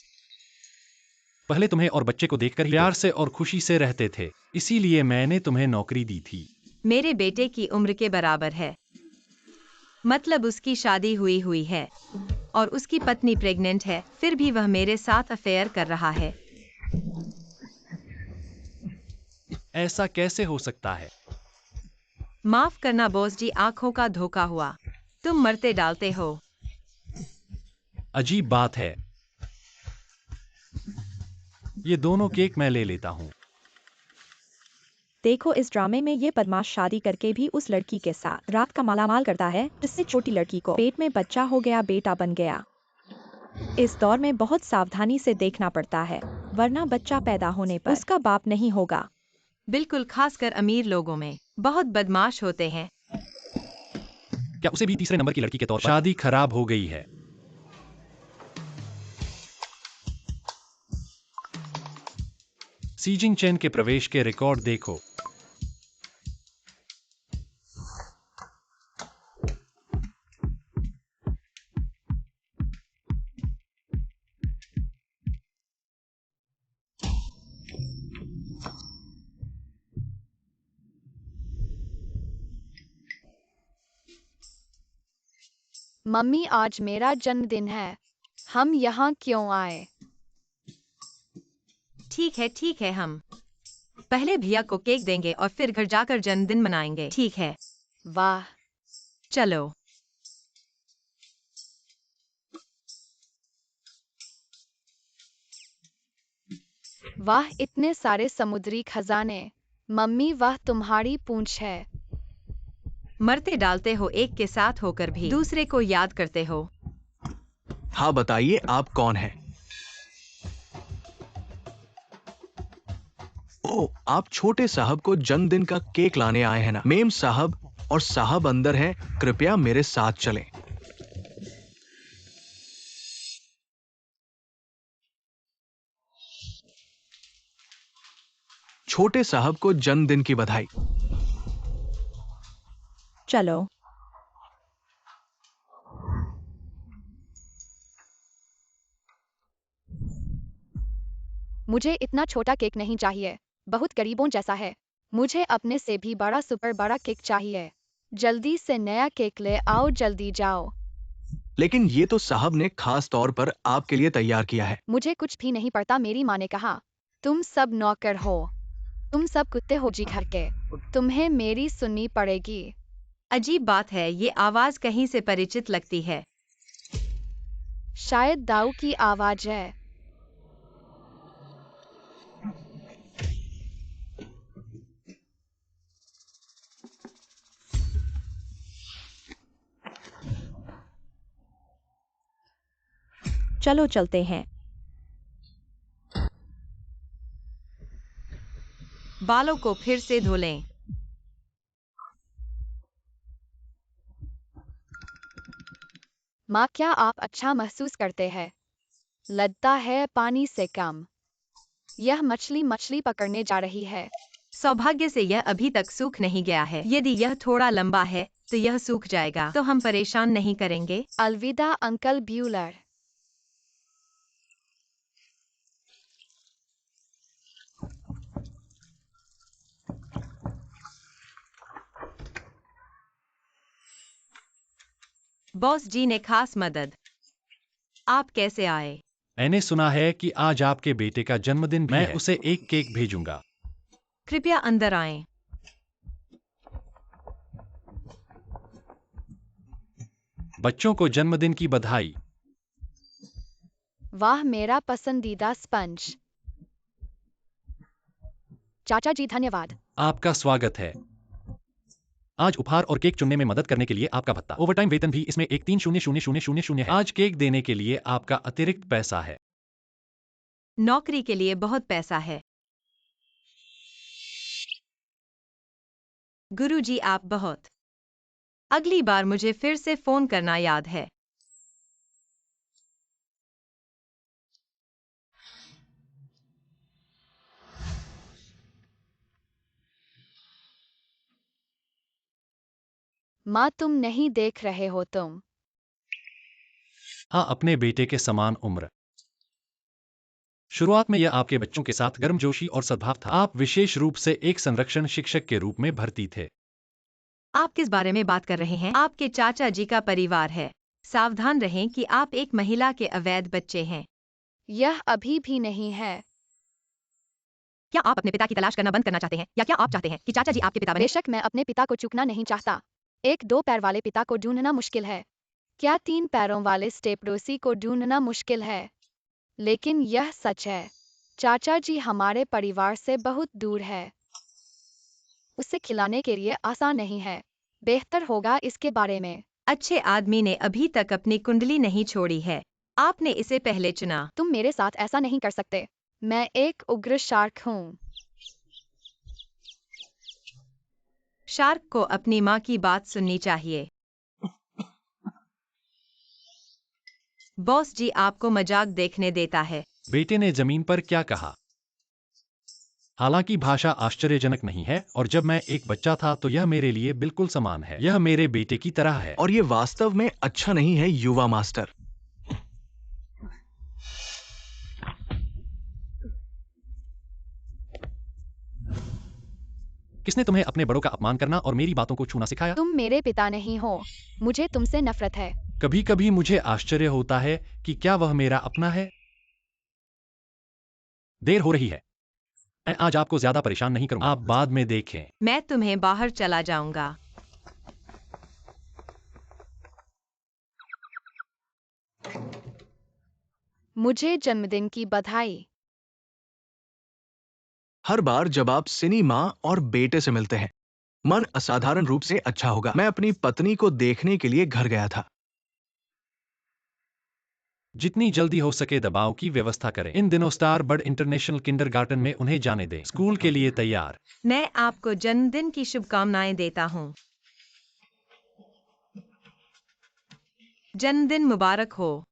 पहले तुम्हें और बच्चे को देखकर ही प्यार से और खुशी से रहते थे, इसीलिए मैंने तुम्हें नौकरी दी थी। मेरे बेटे की उम्र के बराबर है। मतलब उसकी शादी हुई है और उसकी पत्नी प्रेग्नेंट है, फिर भी वह मेरे साथ अफेयर कर रहा है। ऐसा कैसे हो सकता है? माफ करना बॉस जी, आंखों का धोखा हुआ। तुम मरते डालते हो। अजीब बात है। ये दोनों केक मैं ले लेता हूँ। देखो, इस ड्रामे में ये बदमाश शादी करके भी उस लड़की के साथ रात का मालामाल करता है, जिससे छोटी लड़की को पेट में बच्चा हो गया, बेटा बन गया। इस दौर में बहुत सावधानी से देखना पड़ता है, वरना बच्चा पैदा होने पर उसका बाप नहीं होगा। बिल्कुल, खासकर अमीर लोगों में बहुत बदमाश होते हैं। क्या उसे भी तीसरे नंबर की लड़की के तौर पर? शादी खराब हो गई है। सीजिंग चेन के प्रवेश के रिकॉर्ड देखो। मम्मी, आज मेरा जन्मदिन है। हम यहाँ क्यों आए? ठीक है, हम पहले भैया को केक देंगे और फिर घर जाकर जन्मदिन मनाएंगे। ठीक है, वाह, चलो। वाह, इतने सारे समुद्री खजाने। मम्मी, वाह, तुम्हारी पूंछ है। मरते डालते हो, एक के साथ होकर भी दूसरे को याद करते हो। हाँ, बताइए आप कौन हैं? ओ, आप छोटे साहब को जन्मदिन का केक लाने आए हैं ना? मेम साहब और साहब अंदर हैं, कृपया मेरे साथ चलें। छोटे साहब को जन्मदिन की बधाई। चलो। मुझे इतना छोटा केक नहीं चाहिए, बहुत गरीबों जैसा है। मुझे अपने से भी बड़ा, सुपर बड़ा केक चाहिए। जल्दी से नया केक ले आओ, जल्दी जाओ। लेकिन ये तो साहब ने खास तौर पर आपके लिए तैयार किया है। मुझे कुछ भी नहीं पड़ता, मेरी माँ ने कहा। तुम सब नौकर हो, तुम सब कुत्ते हो जी घर के। तुम्हें मेरी सुननी पड़ेगी। अजीब बात है, ये आवाज कहीं से परिचित लगती है। शायद दाऊ की आवाज है। चलो चलते हैं। बालों को फिर से धो लें। माँ, क्या आप अच्छा महसूस करते हैं? लगता है पानी से कम। यह मछली मछली पकड़ने जा रही है। सौभाग्य से यह अभी तक सूख नहीं गया है। यदि यह थोड़ा लंबा है तो यह सूख जाएगा, तो हम परेशान नहीं करेंगे। अलविदा अंकल ब्यूलर। बॉस जी ने खास मदद। आप कैसे आए? मैंने सुना है कि आज आपके बेटे का जन्मदिन भी मैं है। उसे एक केक भेजूंगा। कृपया अंदर आएं। बच्चों को जन्मदिन की बधाई। वाह, मेरा पसंदीदा स्पंज। चाचा जी धन्यवाद। आपका स्वागत है। आज उपहार और केक चुनने में मदद करने के लिए आपका भत्ता, ओवरटाइम वेतन भी इसमें एक 3000000 है। आज केक देने के लिए आपका अतिरिक्त पैसा है। नौकरी के लिए बहुत पैसा है। गुरुजी आप बहुत। अगली बार मुझे फिर से फोन करना याद है। माँ तुम नहीं देख रहे हो तुम। हाँ, अपने बेटे के समान उम्र। शुरुआत में यह आपके बच्चों के साथ गर्मजोशी और सद्भाव था। आप विशेष रूप से एक संरक्षण शिक्षक के रूप में भर्ती थे। आप किस बारे में बात कर रहे हैं? आपके चाचा जी का परिवार है। सावधान रहें कि आप एक महिला के अवैध बच्चे हैं। यह अभी भी नहीं है। क्या आप अपने पिता की तलाश करना बंद करना चाहते हैं, या क्या आप चाहते हैं कि चाचा जी आपके पिता बने? बेशक मैं अपने पिता को चूकना नहीं चाहता। एक 2 पैर वाले पिता को ढूंढना मुश्किल है। क्या 3 पैरों वाले स्टेपडोसी को ढूंढना मुश्किल है? लेकिन यह सच है। चाचा जी हमारे परिवार से बहुत दूर है। उसे खिलाने के लिए आसान नहीं है। बेहतर होगा इसके बारे में। अच्छे आदमी ने अभी तक अपनी कुंडली नहीं छोड़ी है। आपने इसे पहले चुना। तुम मेरे साथ ऐसा नहीं कर सकते। मैं एक उग्र शार्क हूँ। शार्क को अपनी माँ की बात सुननी चाहिए। बॉस जी आपको मजाक देखने देता है। बेटे ने जमीन पर क्या कहा? हालांकि भाषा आश्चर्यजनक नहीं है, और जब मैं एक बच्चा था तो यह मेरे लिए बिल्कुल समान है। यह मेरे बेटे की तरह है। और ये वास्तव में अच्छा नहीं है, युवा मास्टर। किसने तुम्हें अपने बड़ों का अपमान करना और मेरी बातों को छूना सिखाया? तुम मेरे पिता नहीं हो। मुझे तुमसे नफरत है। कभी कभी मुझे आश्चर्य होता है कि क्या वह मेरा अपना है। देर हो रही है। मैं आज आपको ज्यादा परेशान नहीं करूंगा। आप बाद में देखें। मैं तुम्हें बाहर चला जाऊंगा। मुझे जन्मदिन की बधाई। हर बार जब आप सिनी माँ और बेटे से मिलते हैं, मन असाधारण रूप से अच्छा होगा। मैं अपनी पत्नी को देखने के लिए घर गया था। जितनी जल्दी हो सके दबाव की व्यवस्था करें। इन दिनों स्टार बर्ड इंटरनेशनल किंडरगार्टन में उन्हें जाने दें। स्कूल के लिए तैयार। मैं आपको जन्मदिन की शुभकामनाएं देता हूँ। जन्मदिन मुबारक हो।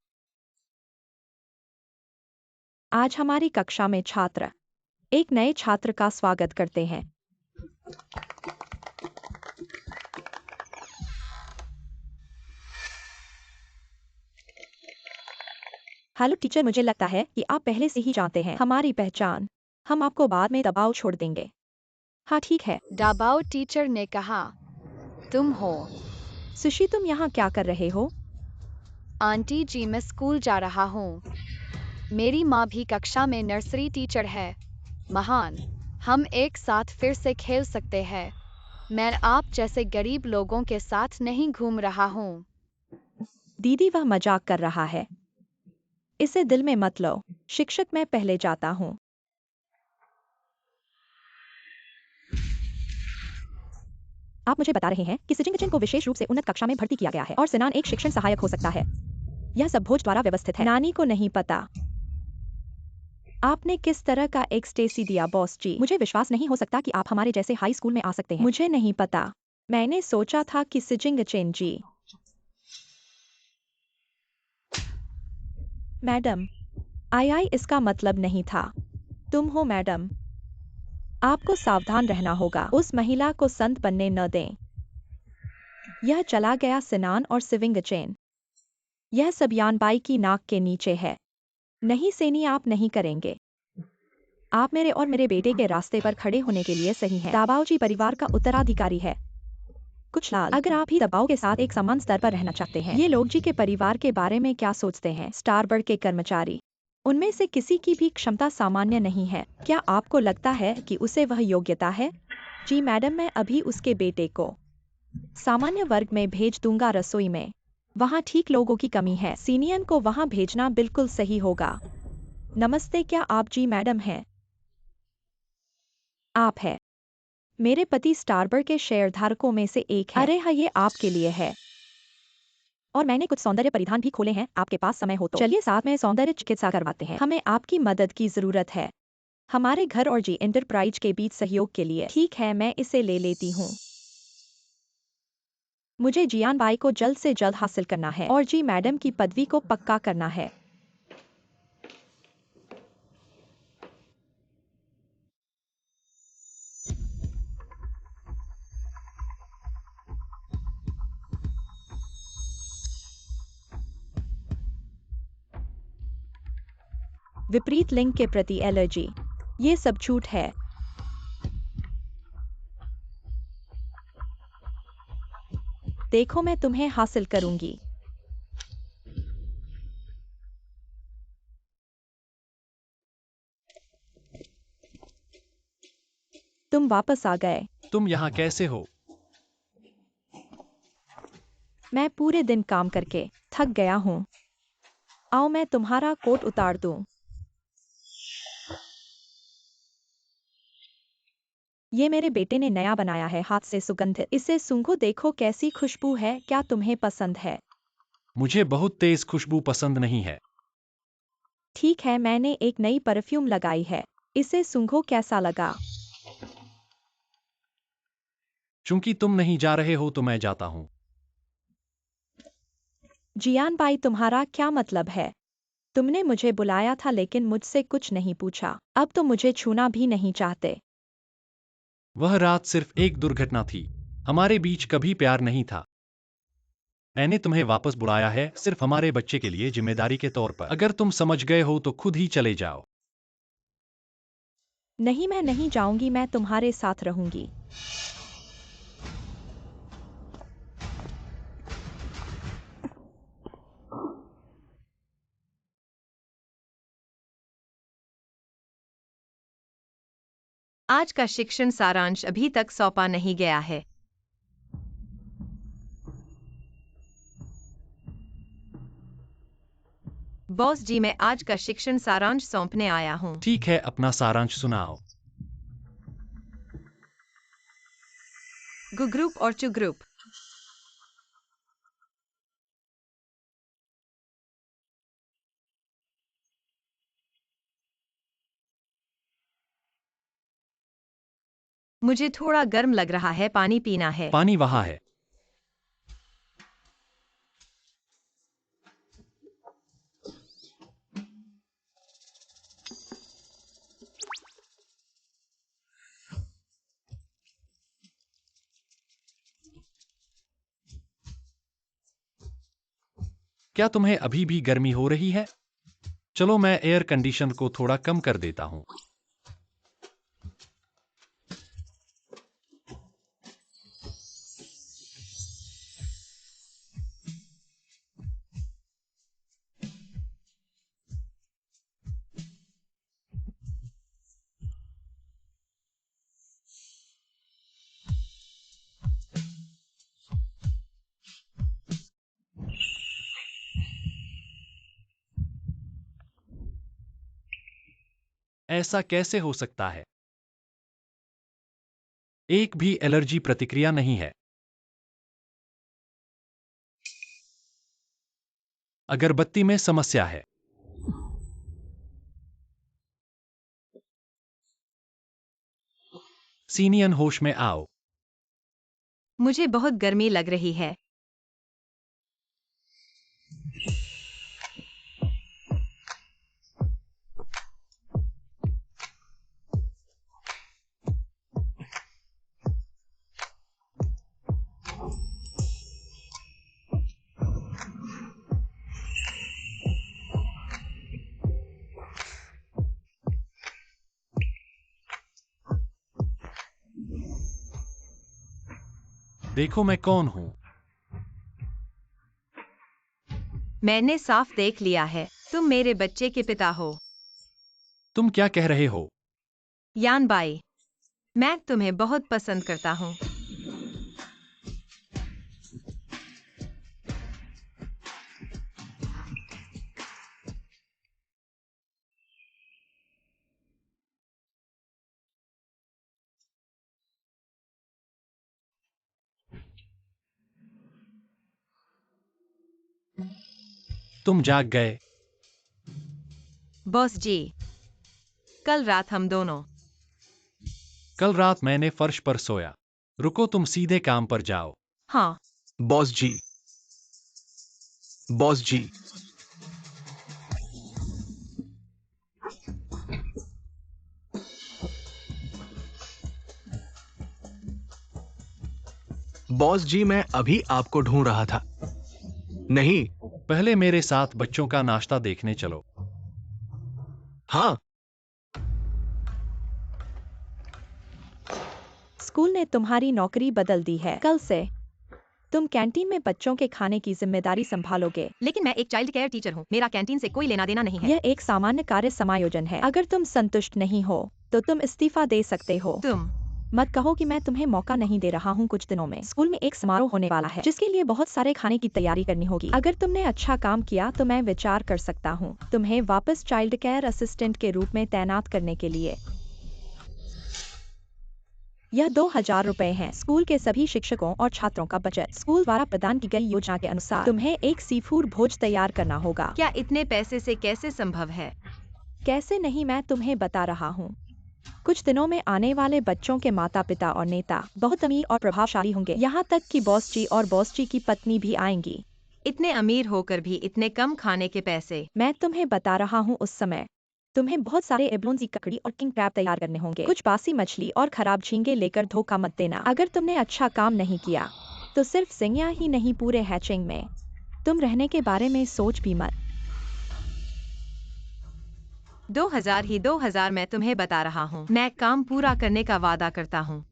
आज हमारी कक्षा में छात्र एक नए छात्र का स्वागत करते हैं। हेलो टीचर, मुझे लगता है कि आप पहले से ही जानते हैं हमारी पहचान। हम आपको बाद में दबाव छोड़ देंगे। हाँ ठीक है। दबाव टीचर ने कहा। तुम हो। सुशी, तुम यहाँ क्या कर रहे हो? आंटी जी मैं स्कूल जा रहा हूँ। मेरी माँ भी कक्षा में नर्सरी टीचर है। महान। हम एक साथ फिर से खेल सकते हैं। मैं आप जैसे गरीब लोगों के साथ नहीं घूम रहा हूँ। दीदी, वह मजाक कर रहा है। इसे दिल में मत लो। शिक्षक, मैं पहले जाता हूँ। आप मुझे बता रहे हैं कि सिजिंगचन को विशेष रूप से उन्नत कक्षा में भर्ती किया गया है और सिनान एक शिक्षण सहायक हो सकता है। यह सब भोज द्वारा व्यवस्थित है। नानी को नहीं पता। आपने किस तरह का एक स्टेसी दिया बॉस जी? मुझे विश्वास नहीं हो सकता कि आप हमारे जैसे हाई स्कूल में आ सकते हैं। मुझे नहीं पता। मैंने सोचा था कि सिजिंगचन जी। मैडम, आई इसका मतलब नहीं था। तुम हो मैडम। आपको सावधान रहना होगा, उस महिला को संत बनने न दें। यह चला गया सिनान और सिविंगचेन। यह सब यानबाई की नाक के नीचे है। नहीं सेनी, आप नहीं करेंगे। आप मेरे और मेरे बेटे के रास्ते पर खड़े होने के लिए सही हैं। दाबाओजी परिवार का उत्तराधिकारी है। कुछ लाल, अगर आप ही दबाव के साथ एक समान स्तर पर रहना चाहते हैं, ये लोग जी के परिवार के बारे में क्या सोचते हैं? स्टारबर्ड के कर्मचारी, उनमें से किसी की भी क्षमता सामान्य नहीं है। क्या आपको लगता है कि उसे वह योग्यता है? जी मैडम, मैं अभी उसके बेटे को सामान्य वर्ग में भेज दूंगा। रसोई में वहाँ ठीक लोगों की कमी है। सीनियन को वहाँ भेजना बिल्कुल सही होगा। नमस्ते, क्या आप जी मैडम हैं? आप है। मेरे पति स्टारबर्ड के शेयरधारकों में से एक है। अरे हाँ, ये आपके लिए है। और मैंने कुछ सौंदर्य परिधान भी खोले हैं, आपके पास समय हो तो चलिए साथ में सौंदर्य चिकित्सा करवाते हैं। हमें आपकी मदद की जरूरत है हमारे घर और जी एंटरप्राइज के बीच सहयोग के लिए। ठीक है, मैं इसे ले लेती हूँ। मुझे जियान बाई को जल्द से जल्द हासिल करना है और जी मैडम की पदवी को पक्का करना है। विपरीत लिंग के प्रति एलर्जी, ये सब झूठ है। देखो, मैं तुम्हें हासिल करूंगी। तुम वापस आ गए। तुम यहाँ कैसे हो? मैं पूरे दिन काम करके थक गया हूँ। आओ मैं तुम्हारा कोट उतार दूं। ये मेरे बेटे ने नया बनाया है, हाथ से सुगंधित। इसे सूंघो, देखो कैसी खुशबू है। क्या तुम्हें पसंद है? मुझे बहुत तेज खुशबू पसंद नहीं है। ठीक है, मैंने एक नई परफ्यूम लगाई है। इसे सूंघो, कैसा लगा? चूंकि तुम नहीं जा रहे हो तो मैं जाता हूँ। जियान बाई, तुम्हारा क्या मतलब है? तुमने मुझे बुलाया था लेकिन मुझसे कुछ नहीं पूछा। अब तो मुझे छूना भी नहीं चाहते। वह रात सिर्फ एक दुर्घटना थी। हमारे बीच कभी प्यार नहीं था। मैंने तुम्हें वापस बुलाया है सिर्फ हमारे बच्चे के लिए जिम्मेदारी के तौर पर। अगर तुम समझ गए हो तो खुद ही चले जाओ। नहीं, मैं नहीं जाऊंगी, मैं तुम्हारे साथ रहूंगी। आज का शिक्षण सारांश अभी तक सौंपा नहीं गया है। बॉस जी, मैं आज का शिक्षण सारांश सौंपने आया हूँ। ठीक है, अपना सारांश सुनाओ। गु ग्रुप और चु ग्रुप। मुझे थोड़ा गर्म लग रहा है, पानी पीना है। पानी वहाँ है। क्या तुम्हें अभी भी गर्मी हो रही है? चलो मैं एयर कंडीशनर को थोड़ा कम कर देता हूँ। ऐसा कैसे हो सकता है? एक भी एलर्जी प्रतिक्रिया नहीं है। अगरबत्ती में समस्या है। सीनियन, होश में आओ। मुझे बहुत गर्मी लग रही है। देखो मैं कौन हूँ। मैंने साफ देख लिया है, तुम मेरे बच्चे के पिता हो। तुम क्या कह रहे हो? यान बाई, मैं तुम्हें बहुत पसंद करता हूँ। तुम जाग गए। बॉस जी, कल रात हम दोनों। कल रात मैंने फर्श पर सोया। रुको, तुम सीधे काम पर जाओ। हाँ। बॉस जी, बॉस जी, बॉस जी, मैं अभी आपको ढूंढ रहा था। नहीं। पहले मेरे साथ बच्चों का नाश्ता देखने चलो। हाँ। स्कूल ने तुम्हारी नौकरी बदल दी है। कल से तुम कैंटीन में बच्चों के खाने की जिम्मेदारी संभालोगे। लेकिन मैं एक चाइल्ड केयर टीचर हूँ, मेरा कैंटीन से कोई लेना देना नहीं है। यह एक सामान्य कार्य समायोजन है। अगर तुम संतुष्ट नहीं हो तो तुम इस्तीफा दे सकते हो। तुम मत कहो कि मैं तुम्हें मौका नहीं दे रहा हूँ। कुछ दिनों में स्कूल में एक समारोह होने वाला है जिसके लिए बहुत सारे खाने की तैयारी करनी होगी। अगर तुमने अच्छा काम किया तो मैं विचार कर सकता हूँ तुम्हें वापस चाइल्ड केयर असिस्टेंट के रूप में तैनात करने के लिए। यह 2000 रुपए है। स्कूल के सभी शिक्षकों और छात्रों का बजट। स्कूल द्वारा प्रदान की गई योजना के अनुसार तुम्हें एक सी फूड भोज तैयार करना होगा। क्या इतने पैसे से कैसे संभव है? कैसे नहीं, मैं तुम्हें बता रहा हूँ। कुछ दिनों में आने वाले बच्चों के माता पिता और नेता बहुत अमीर और प्रभावशाली होंगे। यहाँ तक कि बॉस जी और बॉस जी की पत्नी भी आएंगी। इतने अमीर होकर भी इतने कम खाने के पैसे। मैं तुम्हें बता रहा हूँ उस समय तुम्हें बहुत सारे एब्लोन्जी ककड़ी और किंग क्रैब तैयार करने होंगे। कुछ बासी मछली और खराब झींगे लेकर धोखा मत देना। अगर तुमने अच्छा काम नहीं किया तो सिर्फ सिंगिया ही नहीं, पूरे हैचिंग में तुम रहने के बारे में सोच भी मत। 2000 ही 2000, मैं तुम्हें बता रहा हूँ। मैं काम पूरा करने का वादा करता हूँ।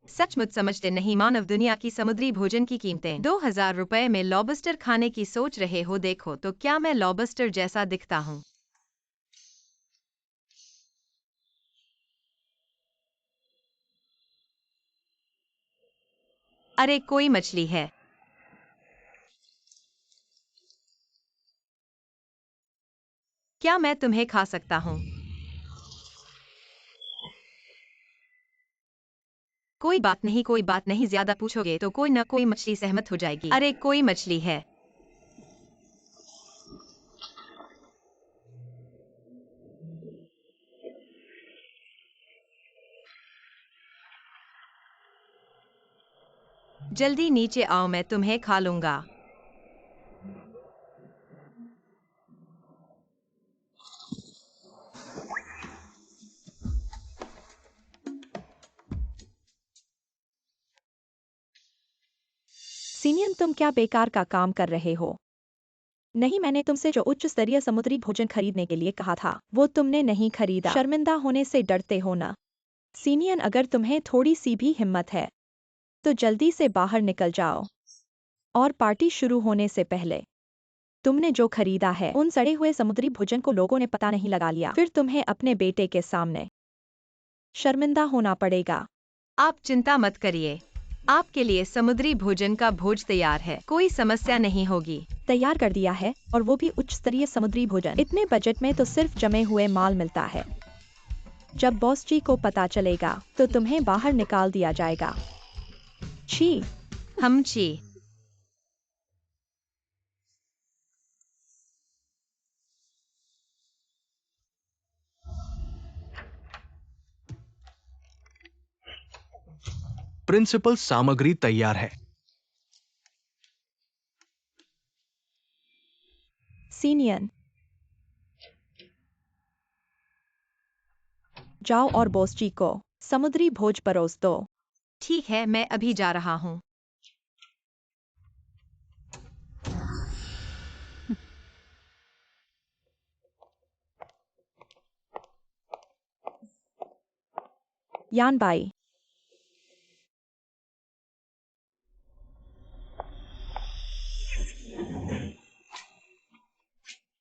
सचमुच समझते नहीं, मानव दुनिया की समुद्री भोजन की कीमतें। 2000 रुपए में लॉबस्टर खाने की सोच रहे हो? देखो तो क्या मैं लॉबस्टर जैसा दिखता हूँ? अरे कोई मछली है। क्या मैं तुम्हें खा सकता हूँ? कोई बात नहीं, कोई बात नहीं, ज्यादा पूछोगे तो कोई न कोई मछली सहमत हो जाएगी। अरे कोई मछली है। जल्दी नीचे आओ, मैं तुम्हें खा लूंगा। सीनियन, तुम क्या बेकार का काम कर रहे हो? नहीं, मैंने तुमसे जो उच्च स्तरीय समुद्री भोजन खरीदने के लिए कहा था वो तुमने नहीं खरीदा। शर्मिंदा होने से डरते हो ना? सीनियन, अगर तुम्हें थोड़ी सी भी हिम्मत है तो जल्दी से बाहर निकल जाओ और पार्टी शुरू होने से पहले तुमने जो खरीदा है उन सड़े हुए समुद्री भोजन को लोगों ने पता नहीं लगा लिया, फिर तुम्हें अपने बेटे के सामने शर्मिंदा होना पड़ेगा। आप चिंता मत करिए, आपके लिए समुद्री भोजन का भोज तैयार है, कोई समस्या नहीं होगी। तैयार कर दिया है, और वो भी उच्च स्तरीय समुद्री भोजन। इतने बजट में तो सिर्फ जमे हुए माल मिलता है। जब बॉस जी को पता चलेगा तो तुम्हें बाहर निकाल दिया जाएगा। छी। हम छी। प्रिंसिपल, सामग्री तैयार है। सीनियन, जाओ और बॉस जी को समुद्री भोज परोस दो। ठीक है, मैं अभी जा रहा हूँ। यानबाई,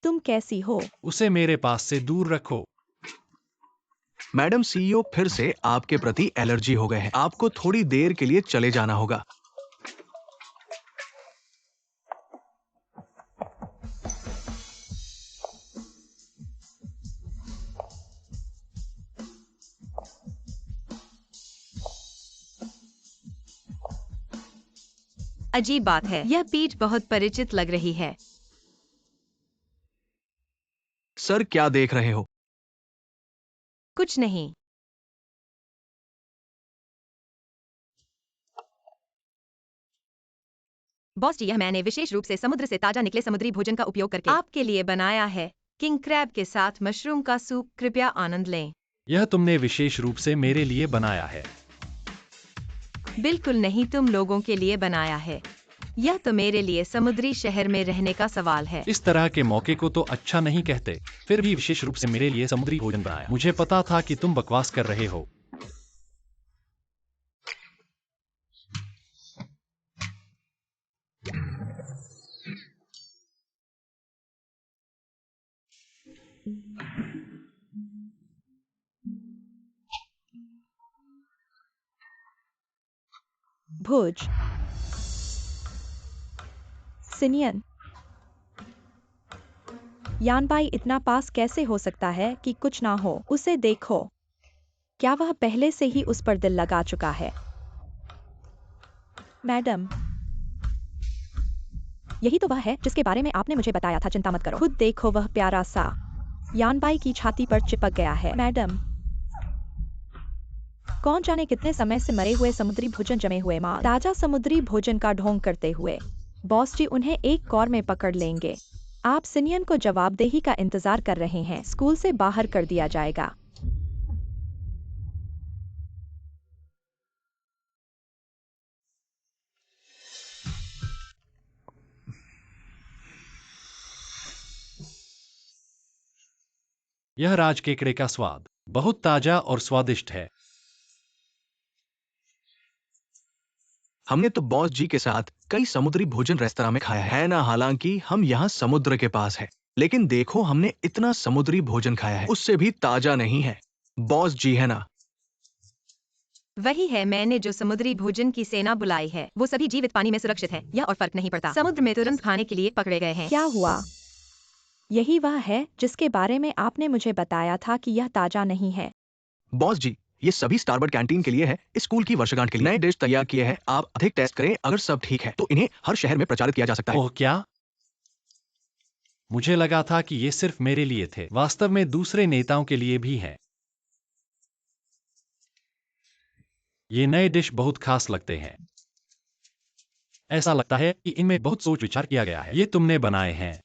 तुम कैसी हो? उसे मेरे पास से दूर रखो। मैडम सीईओ फिर से आपके प्रति एलर्जी हो गए हैं। आपको थोड़ी देर के लिए चले जाना होगा। अजीब बात है, यह पीठ बहुत परिचित लग रही है। सर क्या देख रहे हो? कुछ नहीं। बॉस जी, यह मैंने विशेष रूप से समुद्र से ताजा निकले समुद्री भोजन का उपयोग करके आपके लिए बनाया है। किंग क्रैब के साथ मशरूम का सूप। कृपया आनंद लें। यह तुमने विशेष रूप से मेरे लिए बनाया है। बिल्कुल नहीं, तुम लोगों के लिए बनाया है। यह तो मेरे लिए समुद्री शहर में रहने का सवाल है। इस तरह के मौके को तो अच्छा नहीं कहते, फिर भी विशेष रूप से मेरे लिए समुद्री भोजन बनाया। मुझे पता था कि तुम बकवास कर रहे हो। भुज, सिनियन, यानबाई इतना पास कैसे हो सकता है कि कुछ ना हो? उसे देखो, क्या वह पहले से ही उस पर दिल लगा चुका है? मैडम, यही तो वह है जिसके बारे में आपने मुझे बताया था। चिंता मत करो, खुद देखो, वह प्यारा सा यानबाई की छाती पर चिपक गया है। मैडम, कौन जाने कितने समय से मरे हुए समुद्री भोजन जमे हुए मां ताजा समुद्री भोजन का ढोंग करते हुए। बॉस जी उन्हें एक कौर में पकड़ लेंगे। आप सिनियन को जवाबदेही का इंतजार कर रहे हैं। स्कूल से बाहर कर दिया जाएगा। यह राज केकड़े का स्वाद बहुत ताजा और स्वादिष्ट है। हमने तो बॉस जी के साथ कई समुद्री भोजन रेस्तरां में खाया है ना, हालांकि हम यहाँ समुद्र के पास है, लेकिन देखो हमने इतना समुद्री भोजन खाया है, उससे भी ताजा नहीं है। बॉस जी है ना? वही है, मैंने जो समुद्री भोजन की सेना बुलाई है वो सभी जीवित पानी में सुरक्षित है। यह और फर्क नहीं पड़ता, समुद्र में तुरंत खाने के लिए पकड़े गए हैं। क्या हुआ? यही वह है जिसके बारे में आपने मुझे बताया था कि यह ताजा नहीं है। बॉस जी, ये सभी स्टारबर्ड कैंटीन के लिए है, इस स्कूल की वर्षगांठ के लिए नए डिश तैयार किए हैं। आप अधिक टेस्ट करें, अगर सब ठीक है तो इन्हें हर शहर में प्रचारित किया जा सकता है। ओह क्या? मुझे लगा था कि ये सिर्फ मेरे लिए थे। वास्तव में दूसरे नेताओं के लिए भी हैं। ये नए डिश बहुत खास लगते हैं। ऐसा लगता है कि इनमें बहुत सोच विचार किया गया है। ये तुमने बनाए हैं।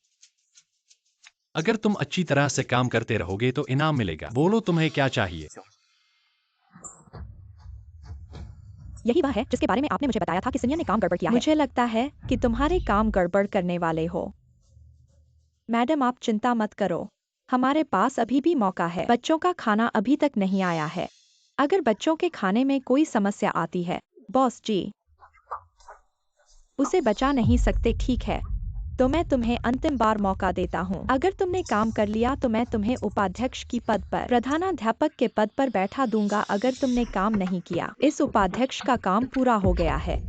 अगर तुम अच्छी तरह से काम करते रहोगे तो इनाम मिलेगा। बोलो तुम्हें क्या चाहिए? यही वह है जिसके बारे में आपने मुझे बताया था कि सिनियन ने काम गड़बड़ किया है। मुझे लगता है कि तुम्हारे काम गड़बड़ करने वाले हो। मैडम आप चिंता मत करो, हमारे पास अभी भी मौका है। बच्चों का खाना अभी तक नहीं आया है। अगर बच्चों के खाने में कोई समस्या आती है, बॉस जी उसे बचा नहीं सकते, ठीक है? तो मैं तुम्हें अंतिम बार मौका देता हूँ। अगर तुमने काम कर लिया तो मैं तुम्हें उपाध्यक्ष की पद पर, प्रधानाध्यापक के पद पर बैठा दूंगा। अगर तुमने काम नहीं किया, इस उपाध्यक्ष का काम पूरा हो गया है।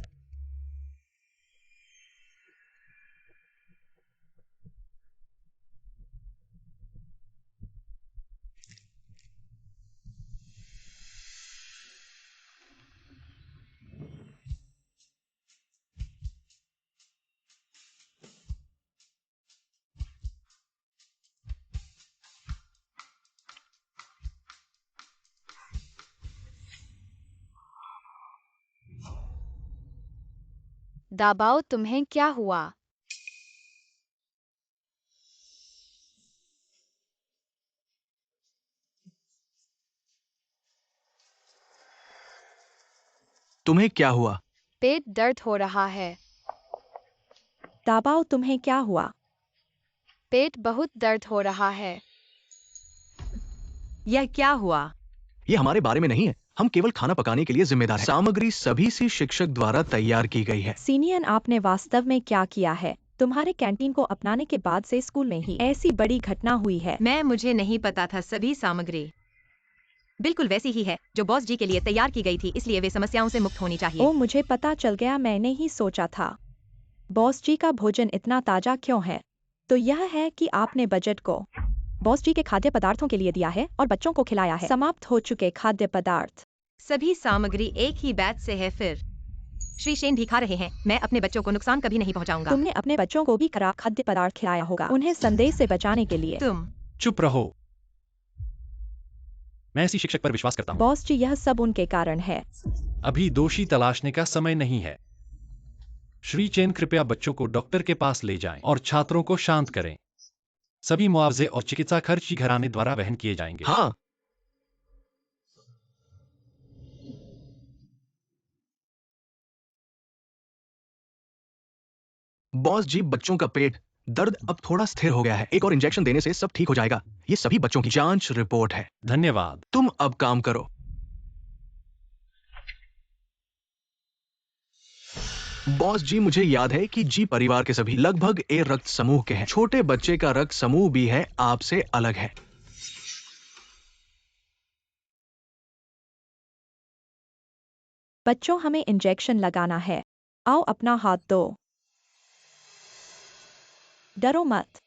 दबाओ, तुम्हें क्या हुआ? तुम्हें क्या हुआ? पेट दर्द हो रहा है। दाबाओ, तुम्हें क्या हुआ? पेट बहुत दर्द हो रहा है। यह क्या हुआ? ये हमारे बारे में नहीं है, हम केवल खाना पकाने के लिए जिम्मेदार हैं। सामग्री सभी सी शिक्षक द्वारा तैयार की गई है। सीनियन, आपने वास्तव में क्या किया है? तुम्हारे कैंटीन को अपनाने के बाद से स्कूल में ही ऐसी बड़ी घटना हुई है। मुझे नहीं पता था। सभी सामग्री बिल्कुल वैसी ही है जो बॉस जी के लिए तैयार की गई थी, इसलिए वे समस्याओं से मुक्त होनी चाहिए। ओ, मुझे पता चल गया, मैंने ही सोचा था। बॉस जी का भोजन इतना ताजा क्यों है? तो यह है कि आपने बजट को बॉस जी के खाद्य पदार्थों के लिए दिया है और बच्चों को खिलाया है। समाप्त हो चुके खाद्य पदार्थ। सभी सामग्री एक ही बैच से है। फिर श्री शेन भी खा रहे हैं। मैं अपने बच्चों को नुकसान कभी नहीं पहुंचाऊंगा। तुमने अपने बच्चों को भी खराब खाद्य पदार्थ खिलाया होगा, उन्हें संदेह से बचाने के लिए। तुम चुप रहो। मैं इसी शिक्षक पर विश्वास करता हूँ। बॉस जी, यह सब उनके कारण है। अभी दोषी तलाशने का समय नहीं है। श्री चेन, कृपया बच्चों को डॉक्टर के पास ले जाएं और छात्रों को शांत करें। सभी मुआवजे और चिकित्सा खर्च ही घराने द्वारा वहन किए जाएंगे। हाँ, बॉस जी, बच्चों का पेट दर्द अब थोड़ा स्थिर हो गया है। एक और इंजेक्शन देने से सब ठीक हो जाएगा। ये सभी बच्चों की जांच रिपोर्ट है। धन्यवाद। तुम अब काम करो। बॉस जी, मुझे याद है कि जी परिवार के सभी लगभग ए रक्त समूह के हैं। छोटे बच्चे का रक्त समूह भी है, आपसे अलग है। बच्चों, हमें इंजेक्शन लगाना है। आओ, अपना हाथ दो। डरो मत।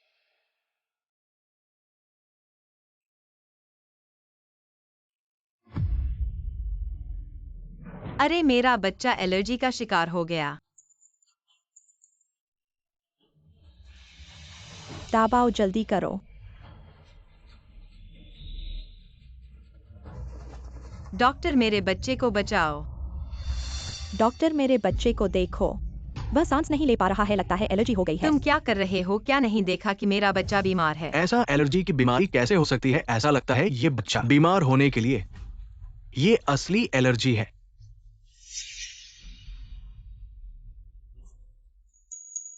अरे, मेरा बच्चा एलर्जी का शिकार हो गया। दबाओ, जल्दी करो। डॉक्टर, मेरे बच्चे को बचाओ। डॉक्टर, मेरे बच्चे को देखो, वह सांस नहीं ले पा रहा है, लगता है एलर्जी हो गई है। तुम क्या कर रहे हो? क्या नहीं देखा कि मेरा बच्चा बीमार है? ऐसा एलर्जी की बीमारी कैसे हो सकती है? ऐसा लगता है ये बच्चा बीमार होने के लिए। ये असली एलर्जी है।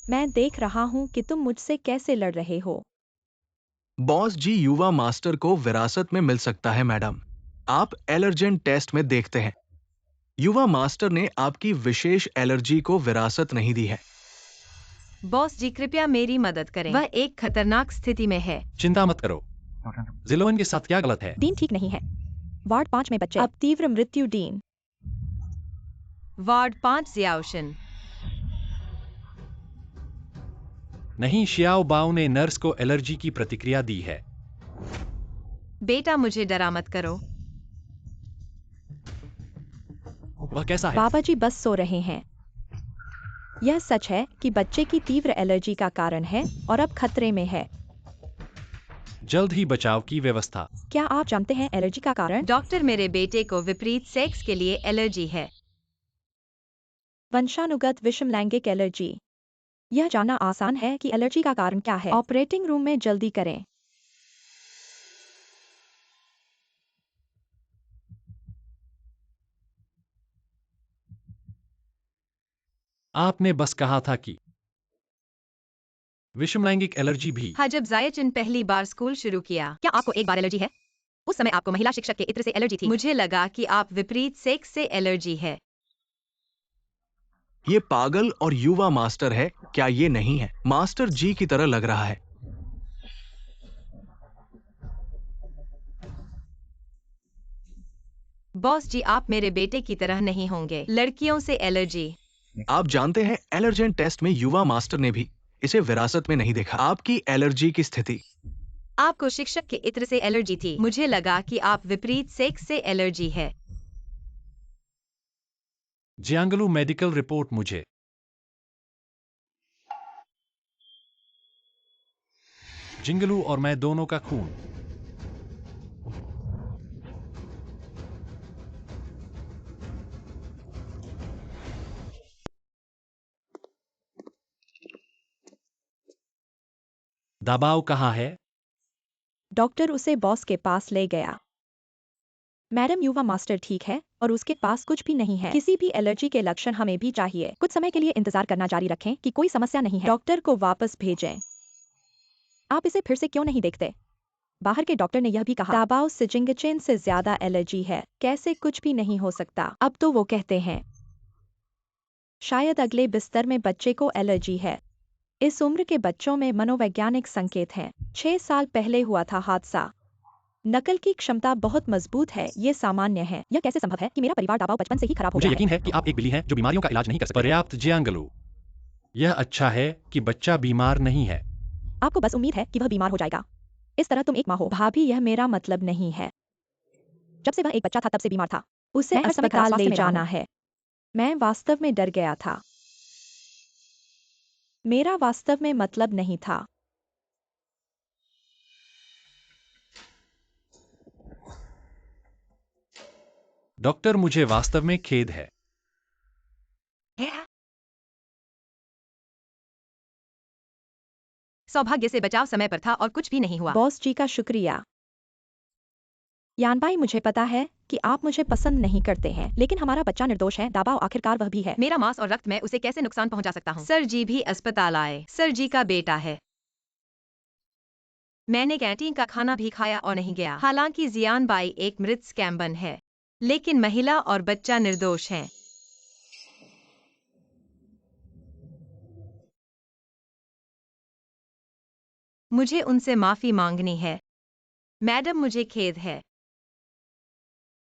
मैं देख रहा हूँ कि तुम मुझसे कैसे लड़ रहे हो। बॉस जी, युवा मास्टर को विरासत में मिल सकता है मैडम। आप एलर्जेन टेस्ट में देखते हैं। युवा मास्टर ने आपकी विशेष एलर्जी को विरासत नहीं दी है। बॉस जी, कृपया मेरी मदद करें। वह एक खतरनाक स्थिति में है। चिंता मत करो। जिलोन के साथ क्या गलत है? डीन ठीक नहीं है। वार्ड 5 में बच्चे अब तीव्र मृत्यु। Dean, ward 5 जियाओशन। नहीं, शियाओ बाओ ने नर्स को एलर्जी की प्रतिक्रिया दी है। बेटा, मुझे डरा मत करो। वह कैसा है? बाबा जी बस सो रहे हैं। यह सच है कि बच्चे की तीव्र एलर्जी का कारण है और अब खतरे में है। जल्द ही बचाव की व्यवस्था। क्या आप जानते हैं एलर्जी का कारण? डॉक्टर, मेरे बेटे को विपरीत सेक्स के लिए एलर्जी है। वंशानुगत विषम लैंगिक एलर्जी। यह जानना आसान है कि एलर्जी का कारण क्या है। ऑपरेटिंग रूम में जल्दी करें। आपने बस कहा था कि विषम लैंगिक एलर्जी भी। हाँ, जब जायचिन पहली बार स्कूल शुरू किया। क्या आपको एक बार एलर्जी है? उस समय आपको महिला शिक्षक के इत्र से एलर्जी थी। मुझे लगा कि आप विपरीत सेक्स से एलर्जी है। ये पागल और युवा मास्टर है, क्या ये नहीं है? मास्टर जी की तरह लग रहा है। बॉस जी, आप मेरे बेटे की तरह नहीं होंगे। लड़कियों से एलर्जी। आप जानते हैं, एलर्जेन टेस्ट में युवा मास्टर ने भी इसे विरासत में नहीं देखा। आपकी एलर्जी की स्थिति। आपको शिक्षक के इत्र से एलर्जी थी। मुझे लगा कि आप विपरीत सेक्स से एलर्जी है। जियांगलू मेडिकल रिपोर्ट। मुझे जिंगलू और मैं दोनों का खून। दबाव कहाँ है? डॉक्टर उसे बॉस के पास ले गया। मैडम, युवा मास्टर ठीक है और उसके पास कुछ भी नहीं है। किसी भी एलर्जी के लक्षण हमें भी चाहिए। कुछ समय के लिए इंतजार करना जारी रखें कि कोई समस्या नहीं है। डॉक्टर को वापस भेजें। आप इसे फिर से क्यों नहीं देखते? बाहर के डॉक्टर ने यह भी कहा दाबाओ सिजिंगचेन से ज्यादा एलर्जी है, कैसे कुछ भी नहीं हो सकता। अब तो वो कहते हैं शायद अगले बिस्तर में बच्चे को एलर्जी है। इस उम्र के बच्चों में मनोवैज्ञानिक संकेत हैं। 6 साल पहले हुआ था हादसा। नकल की क्षमता बहुत मजबूत है, ये सामान्य है। यह कैसे संभव है कि मेरा परिवार दाबाओ बचपन से ही खराब हो मुझे गया यकीन है कि आप एक बिल्ली हैं जो बीमारियों का इलाज नहीं कर सकते। पर्याप्त जियांगलू। यह अच्छा है कि बच्चा बीमार नहीं है। आपको बस उम्मीद है कि वह बीमार हो जाएगा। इस तरह तुम एक माँ हो। भाभी, यह मेरा मतलब नहीं है। जब से वह एक बच्चा था तब से बीमार था। उसे मैं हर समय खराब अस्पताल स्वास्थ्य ले में रहा जाना हूँ। है। मैं वास्तव में डर गया था। मेरा वास्तव में मतलब नहीं था। डॉक्टर, मुझे वास्तव में खेद है। सौभाग्य से बचाव समय पर था और कुछ भी नहीं हुआ। बॉस जी का शुक्रिया। यानबाई, मुझे पता है कि आप मुझे पसंद नहीं करते हैं, लेकिन हमारा बच्चा निर्दोष है। दाबाओ आखिरकार वह भी है। मेरा मांस और रक्त मैं उसे कैसे नुकसान पहुंचा सकता हूँ? सर जी भी अस्पताल आए। सर जी का बेटा है। मैंने कैंटीन का खाना भी खाया और नहीं गया। हालांकि जियानबाई एक मृत स्कैम्बन है, लेकिन महिला और बच्चा निर्दोष हैं। मुझे उनसे माफी मांगनी है। मैडम, मुझे खेद है।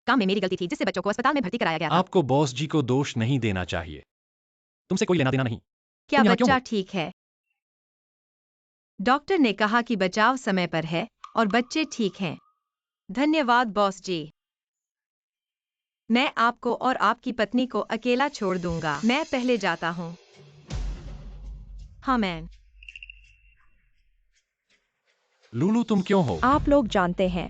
काम में मेरी गलती थी जिससे बच्चों को अस्पताल में भर्ती कराया गया था। आपको बॉस जी को दोष नहीं देना चाहिए। तुमसे कोई लेना देना नहीं। क्या तुम यहाँ क्यों बच्चा हो? ठीक है? डॉक्टर ने कहा कि बचाव समय पर है और बच्चे ठीक हैं। धन्यवाद बॉस जी। मैं आपको और आपकी पत्नी को अकेला छोड़ दूंगा। मैं पहले जाता हूँ। हाँ मैन। लूलू, तुम क्यों हो? आप लोग जानते हैं।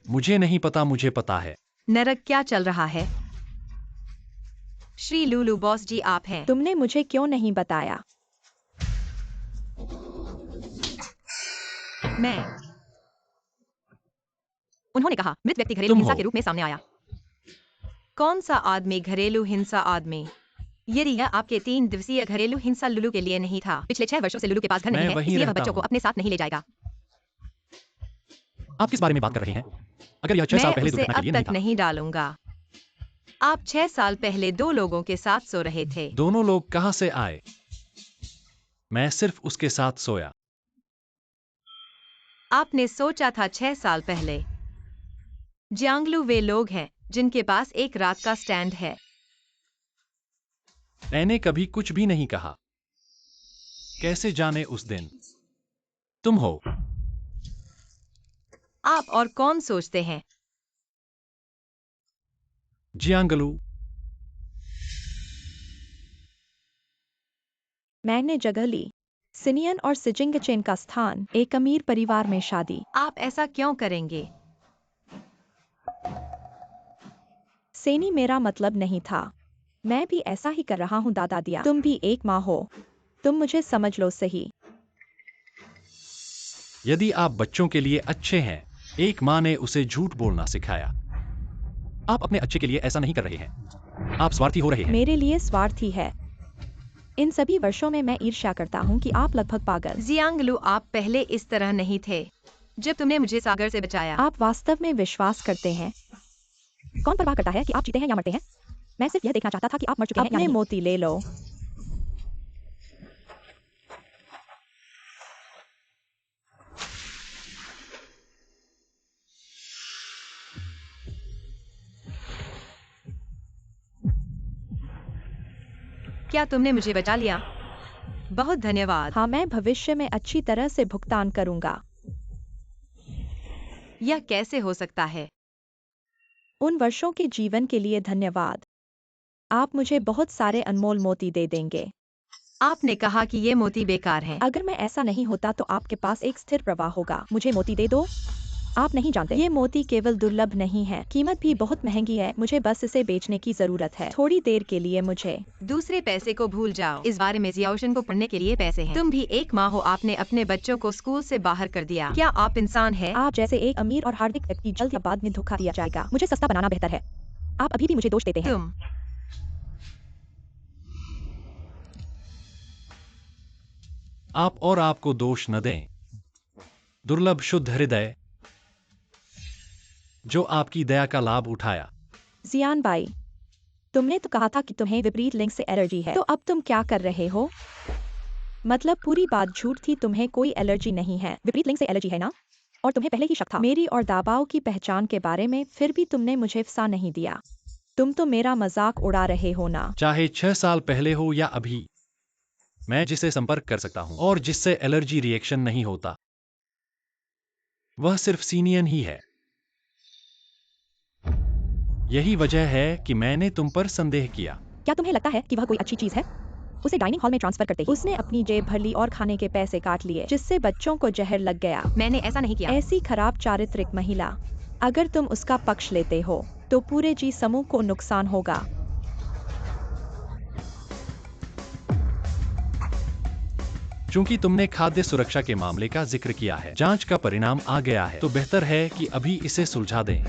मुझे नहीं पता। मुझे पता है। नरक क्या चल रहा है? श्री लूलू, बॉस जी आप हैं। तुमने मुझे क्यों नहीं बताया? मैं। उन्होंने कहा मृत व्यक्ति घरेलू तुम हिंसा हो। के रूप में सामने आया। कौन सा आदमी घरेलू हिंसा आदमी? यदि यह आपके 3 दिवसीय घरेलू हिंसा लुलू के लिए नहीं था, पिछले 6 वर्षों से लुलू के पास घर मैं नहीं है, वहीं इसलिए वह रहता बच्चों को हूँ। अपने साथ नहीं ले जाएगा। आप किस बारे में बात कर रहे हैं? अगर यह 6 साल मैं पहले उसे दुर्घटना के अब लिए नहीं तक था। नहीं डालूंगा। आप 6 साल पहले 2 लोगों के साथ सो रहे थे। दोनों लोग कहां से आए? मैं सिर्फ उसके साथ सोया। आपने सोचा था 6 साल पहले। जियांगलू वे लोग हैं जिनके पास एक रात का स्टैंड है। मैंने कभी कुछ भी नहीं कहा। कैसे जाने उस दिन? तुम हो। आप और कौन सोचते हैं? जियांगलू। मैंने जगह ली। सिनियन और सिजिंगचेन का स्थान। एक अमीर परिवार में शादी। आप ऐसा क्यों करेंगे? सेनी, मेरा मतलब नहीं था। मैं भी ऐसा ही कर रहा हूँ दादा दिया। तुम भी एक माँ हो। तुम मुझे समझ लो सही। यदि आप बच्चों के लिए अच्छे हैं, एक माँ ने उसे झूठ बोलना सिखाया। आप अपने अच्छे के लिए ऐसा नहीं कर रहे हैं। आप स्वार्थी हो रहे हैं। मेरे लिए स्वार्थी है। इन सभी वर्षों में मैं ईर्ष्या करता हूँ कि आप लगभग पागल। जियांगलू, आप पहले इस तरह नहीं थे जब तुमने मुझे सागर से बचाया। आप वास्तव में विश्वास करते हैं? कौन परवाह करता है कि आप जीते हैं या मरते हैं? मैं सिर्फ यह देखना चाहता था कि आप मर चुके हैं या अपने नहीं। मोती ले लो। क्या तुमने मुझे बचा लिया? बहुत धन्यवाद। हाँ, मैं भविष्य में अच्छी तरह से भुगतान करूंगा। यह कैसे हो सकता है? उन वर्षों के जीवन के लिए धन्यवाद। आप मुझे बहुत सारे अनमोल मोती दे देंगे। आपने कहा कि ये मोती बेकार हैं। अगर मैं ऐसा नहीं होता तो आपके पास एक स्थिर प्रवाह होगा। मुझे मोती दे दो। आप नहीं जानते, ये मोती केवल दुर्लभ नहीं है, कीमत भी बहुत महंगी है। मुझे बस इसे बेचने की जरूरत है, थोड़ी देर के लिए। मुझे दूसरे पैसे को भूल जाओ। इस बारे में जियाओशन को पढ़ने के लिए पैसे हैं। तुम भी एक माँ हो। आपने अपने बच्चों को स्कूल से बाहर कर दिया। क्या आप इंसान हैं? आप जैसे एक अमीर और हार्दिक व्यक्ति जल्द या बाद में धोखा दिया जाएगा। मुझे सस्ता बनाना बेहतर है। आप अभी भी मुझे दोष देते हैं। तुम। आप और आपको दोष न दें। दुर्लभ शुद्ध हृदय जो आपकी दया का लाभ उठाया। जियान भाई, तुमने तो कहा था कि तुम्हें विपरीत लिंग से एलर्जी है, तो अब तुम क्या कर रहे हो? मतलब पूरी बात झूठ थी, तुम्हें कोई एलर्जी नहीं है। विपरीत लिंग से एलर्जी है ना? और तुम्हें पहले ही शक था मेरी और दाबाओ की पहचान के बारे में, फिर भी तुमने मुझे फंसा नहीं दिया। तुम तो मेरा मजाक उड़ा रहे हो ना? चाहे 6 साल पहले हो या अभी, मैं जिसे संपर्क कर सकता हूं और जिससे एलर्जी रिएक्शन नहीं होता, वह सिर्फ सीनियन ही है। यही वजह है कि मैंने तुम पर संदेह किया। क्या तुम्हें लगता है कि वह कोई अच्छी चीज है? उसे डाइनिंग हॉल में ट्रांसफर करते ही उसने अपनी जेब भर ली और खाने के पैसे काट लिए, जिससे बच्चों को जहर लग गया। मैंने ऐसा नहीं किया। ऐसी खराब चारित्रिक महिला, अगर तुम उसका पक्ष लेते हो तो पूरे जी समूह को नुकसान होगा। चूंकि तुमने खाद्य सुरक्षा के मामले का जिक्र किया है, जांच का परिणाम आ गया है, तो बेहतर है कि अभी इसे सुलझा दें।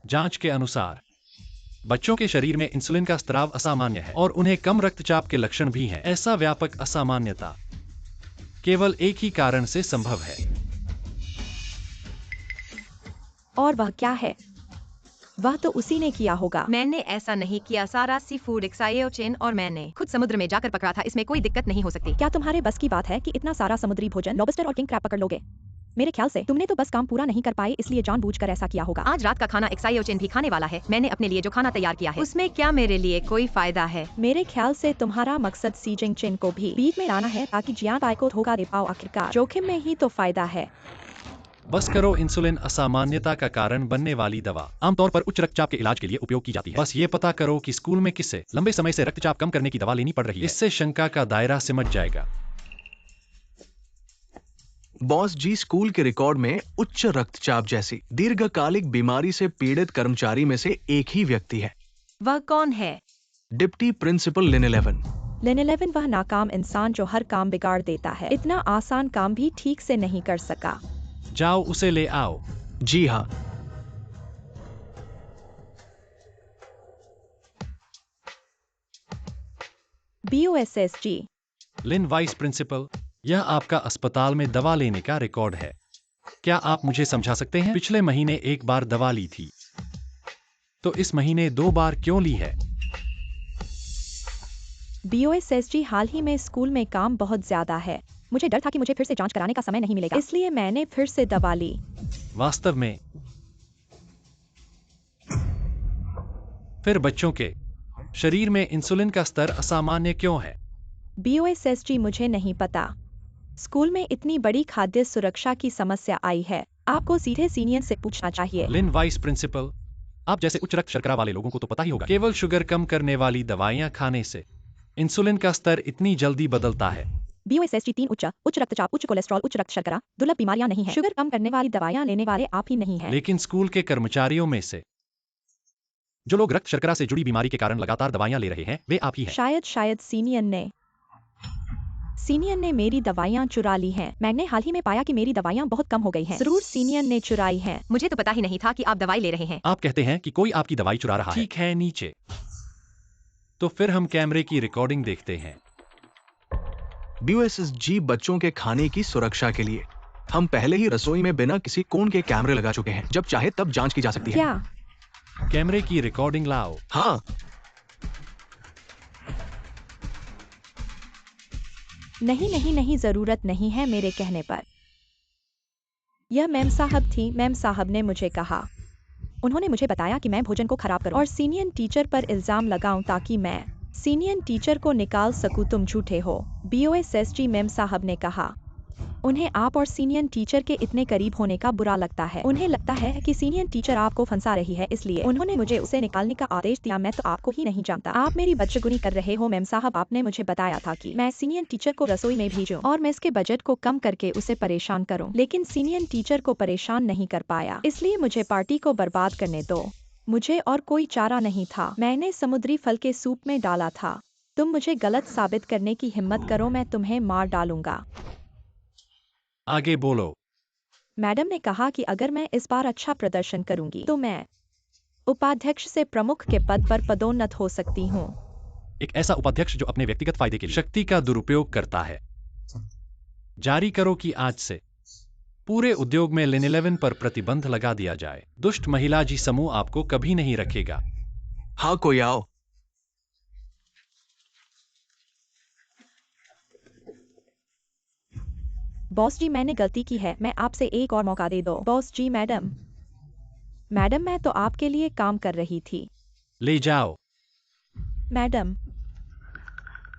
जांच के अनुसार बच्चों के शरीर में इंसुलिन का स्त्राव असामान्य है और उन्हें कम रक्तचाप के लक्षण भी हैं। ऐसा व्यापक असामान्यता केवल एक ही कारण से संभव है। और वह क्या है? वह तो उसी ने किया होगा। मैंने ऐसा नहीं किया। सारा सी फूड एक्सायोचेन और मैंने खुद समुद्र में जाकर पकड़ा था, इसमें कोई दिक्कत नहीं हो सकती। क्या तुम्हारे बस की बात है कि इतना सारा समुद्री भोजन लॉबस्टर और किंग क्रैब पकड़ लोगे? मेरे ख्याल से तुमने तो बस काम पूरा नहीं कर पाए, इसलिए जानबूझकर ऐसा किया होगा। आज रात का खाना एक्सायोचेन भी खाने वाला है। मैंने अपने लिए जो खाना तैयार किया है, उसमें क्या मेरे लिए कोई फायदा है? मेरे ख्याल से तुम्हारा मकसद सी जिंग चिन को भी बीच में लाना है ताकि जियान पाई को धोखा दे पाओ। आखिरकार जोखिम में ही तो फायदा है। बस करो। इंसुलिन असामान्यता का कारण बनने वाली दवा आमतौर पर उच्च रक्तचाप के इलाज के लिए उपयोग की जाती है। बस ये पता करो कि स्कूल में किससे लंबे समय से रक्तचाप कम करने की दवा लेनी पड़ रही है। इससे शंका का दायरा सिमट जाएगा। बॉस जी, स्कूल के रिकॉर्ड में उच्च रक्तचाप जैसी दीर्घकालिक बीमारी से पीड़ित कर्मचारी में से एक ही व्यक्ति है। वह कौन है? डिप्टी प्रिंसिपल लिन 11। लिन 11 वह नाकाम इंसान जो हर काम बिगाड़ देता है, इतना आसान काम भी ठीक से नहीं कर सका। जाओ उसे ले आओ। जी हाँ। BOSSG। लिन वाइस प्रिंसिपल, यह आपका अस्पताल में दवा लेने का रिकॉर्ड है। क्या आप मुझे समझा सकते हैं? पिछले महीने एक बार दवा ली थी, तो इस महीने 2 बार क्यों ली है? BOSSG, हाल ही में स्कूल में काम बहुत ज्यादा है। मुझे डर था कि मुझे फिर से जांच कराने का समय नहीं मिलेगा, इसलिए मैंने फिर से दवा ली। वास्तव में फिर बच्चों के शरीर में इंसुलिन का स्तर असामान्य क्यों है? BOSSG, मुझे नहीं पता। स्कूल में इतनी बड़ी खाद्य सुरक्षा की समस्या आई है, आपको सीधे सीनियर से पूछना चाहिए। लिन वाइस प्रिंसिपल, आप जैसे उच्च रक्त शर्करा वाले लोगों को तो पता ही होगा, केवल शुगर कम करने वाली दवाइयां खाने से इंसुलिन का स्तर इतनी जल्दी बदलता है। BOSSG 3 उच्च रक्तचाप, उच्च कोलेस्ट्रॉल, उच्च रक्त शर्करा दुर्लभ बीमारियां नहीं है। शुगर कम करने वाली दवाइयां लेने वाले आप ही नहीं हैं। लेकिन स्कूल के कर्मचारियों में से जो लोग रक्त शर्करा से जुड़ी बीमारी के कारण लगातार दवाइयां ले रहे हैं, वे आप ही हैं। शायद सीनियर ने मेरी दवाइयां चुरा ली हैं। मैंने हाल ही में पाया कि मेरी दवाइयां बहुत कम हो गई हैं। जरूर सीनियर ने चुराई हैं। मुझे तो पता ही नहीं था कि आप दवाई ले रहे हैं। आप कहते हैं कि कोई आपकी दवाई चुरा रहा है। ठीक है, नीचे। तो फिर हम कैमरे की रिकॉर्डिंग देखते हैं। BOSSG, बच्चों के खाने की सुरक्षा के लिए हम पहले ही रसोई में बिना किसी कोण के कैमरे लगा चुके हैं। जब चाहे तब जांच की जा सकती है। क्या? कैमरे की रिकॉर्डिंग लाओ। हाँ। नहीं, जरूरत नहीं है मेरे कहने पर। यह मैम साहब थी। मैम साहब ने मुझे कहा, उन्होंने मुझे बताया कि मैं भोजन को खराब करूं और सीनियर टीचर पर इल्जाम लगाऊं ताकि मैं सीनियर टीचर को निकाल सकूं। तुम झूठे हो। BOSSG, मैम साहब ने कहा। उन्हें आप और सीनियर टीचर के इतने करीब होने का बुरा लगता है। उन्हें लगता है कि सीनियर टीचर आपको फंसा रही है, इसलिए उन्होंने मुझे उसे निकालने का आदेश दिया। मैं तो आपको ही नहीं जानता। आप मेरी बदशगुनी कर रहे हो। मैम साहब, आपने मुझे बताया था कि मैं सीनियर टीचर को रसोई में भेजूं और मैं इसके बजट को कम करके उसे परेशान करूं, लेकिन सीनियर टीचर को परेशान नहीं कर पाया, इसलिए मुझे पार्टी को बर्बाद करने दो। मुझे और कोई चारा नहीं था। मैंने समुद्री फल के सूप में डाला था। तुम मुझे गलत साबित करने की हिम्मत करो, मैं तुम्हें मार डालूंगा। आगे बोलो। मैडम ने कहा कि अगर मैं इस बार अच्छा प्रदर्शन करूंगी तो मैं उपाध्यक्ष से प्रमुख के पद पर पदोन्नत हो सकती हूँ। एक ऐसा उपाध्यक्ष जो अपने व्यक्तिगत फायदे के लिए शक्ति का दुरुपयोग करता है। जारी करो कि आज से पूरे उद्योग में लेन 11 पर प्रतिबंध लगा दिया जाए। दुष्ट महिला जी समूह आपको कभी नहीं रखेगा। हाँ, कोई आओ। बॉस जी, मैंने गलती की है, मैं आपसे एक और मौका दे दो। बॉस जी, मैडम मैं तो आपके लिए काम कर रही थी। ले जाओ। मैडम,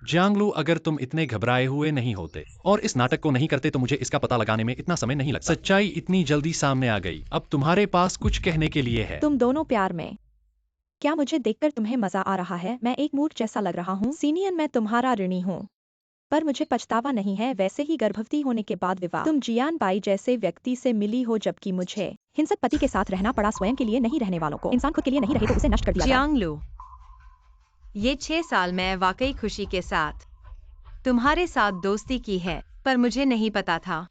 जांगलू, अगर तुम इतने घबराए हुए नहीं होते और इस नाटक को नहीं करते तो मुझे इसका पता लगाने में इतना समय नहीं लगता। सच्चाई इतनी जल्दी सामने आ गई। अब तुम्हारे पास कुछ कहने के लिए है। तुम दोनों प्यार में। क्या मुझे देखकर तुम्हें मजा आ रहा है? मैं एक मूर्ख जैसा लग रहा हूँ? सीनियर, मैं तुम्हारा ऋणी हूँ, पर मुझे पछतावा नहीं है। वैसे ही गर्भवती होने के बाद विवाह, तुम जियान बाई जैसे व्यक्ति से मिली हो, जबकि मुझे हिंसक पति के साथ रहना पड़ा। स्वयं के लिए नहीं रहने वालों को, इंसान खुद के लिए नहीं रहे तो उसे नष्ट कर दिया जाए। जियांगलू, ये 6 साल मैं वाकई खुशी के साथ तुम्हारे साथ दोस्ती की है, पर मुझे नहीं पता था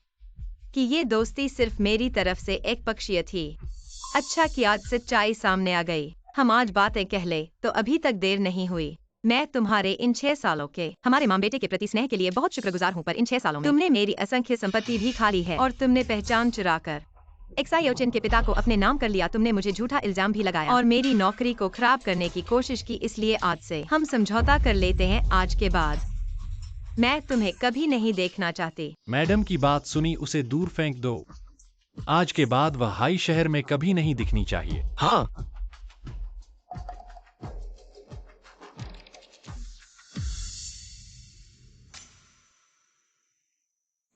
कि ये दोस्ती सिर्फ मेरी तरफ से एक पक्षीय थी। अच्छा कि आज सच्चाई सामने आ गई। हम आज बातें कह ले तो अभी तक देर नहीं हुई। मैं तुम्हारे इन 6 सालों के हमारे माँ बेटे के प्रति स्नेह के लिए बहुत शुक्रगुजार हूँ, पर इन 6 सालों में तुमने मेरी असंख्य संपत्ति भी खा ली है और तुमने पहचान चुराकर एक्सायोचिन के पिता को अपने नाम कर लिया। तुमने मुझे झूठा इल्जाम भी लगाया और मेरी नौकरी को खराब करने की कोशिश की। इसलिए आज से हम समझौता कर लेते हैं। आज के बाद मैं तुम्हें कभी नहीं देखना चाहती। मैडम की बात सुनी, उसे दूर फेंक दो। आज के बाद वह हाई शहर में कभी नहीं दिखनी चाहिए। हाँ,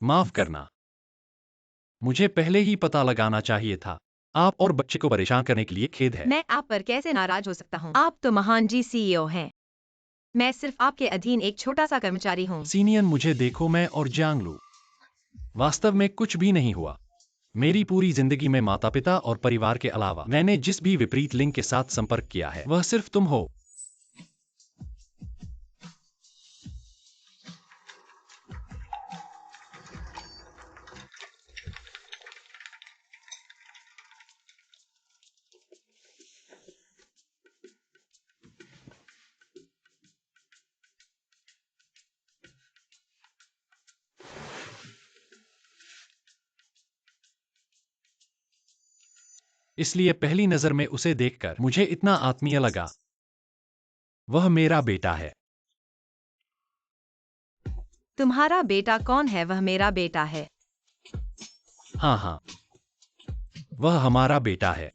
माफ करना, मुझे पहले ही पता लगाना चाहिए था। आप और बच्चे को परेशान करने के लिए खेद है। मैं आप पर कैसे नाराज हो सकता हूँ? आप तो महान जी सीईओ हैं। मैं सिर्फ आपके अधीन एक छोटा सा कर्मचारी हूँ। सीनियर, मुझे देखो, मैं और जांगलू वास्तव में कुछ भी नहीं हुआ। मेरी पूरी जिंदगी में माता पिता और परिवार के अलावा मैंने जिस भी विपरीत लिंग के साथ संपर्क किया है वह सिर्फ तुम हो। इसलिए पहली नजर में उसे देखकर मुझे इतना आत्मीय लगा। वह मेरा बेटा है। तुम्हारा बेटा कौन है? वह मेरा बेटा है। हाँ हाँ, वह हमारा बेटा है।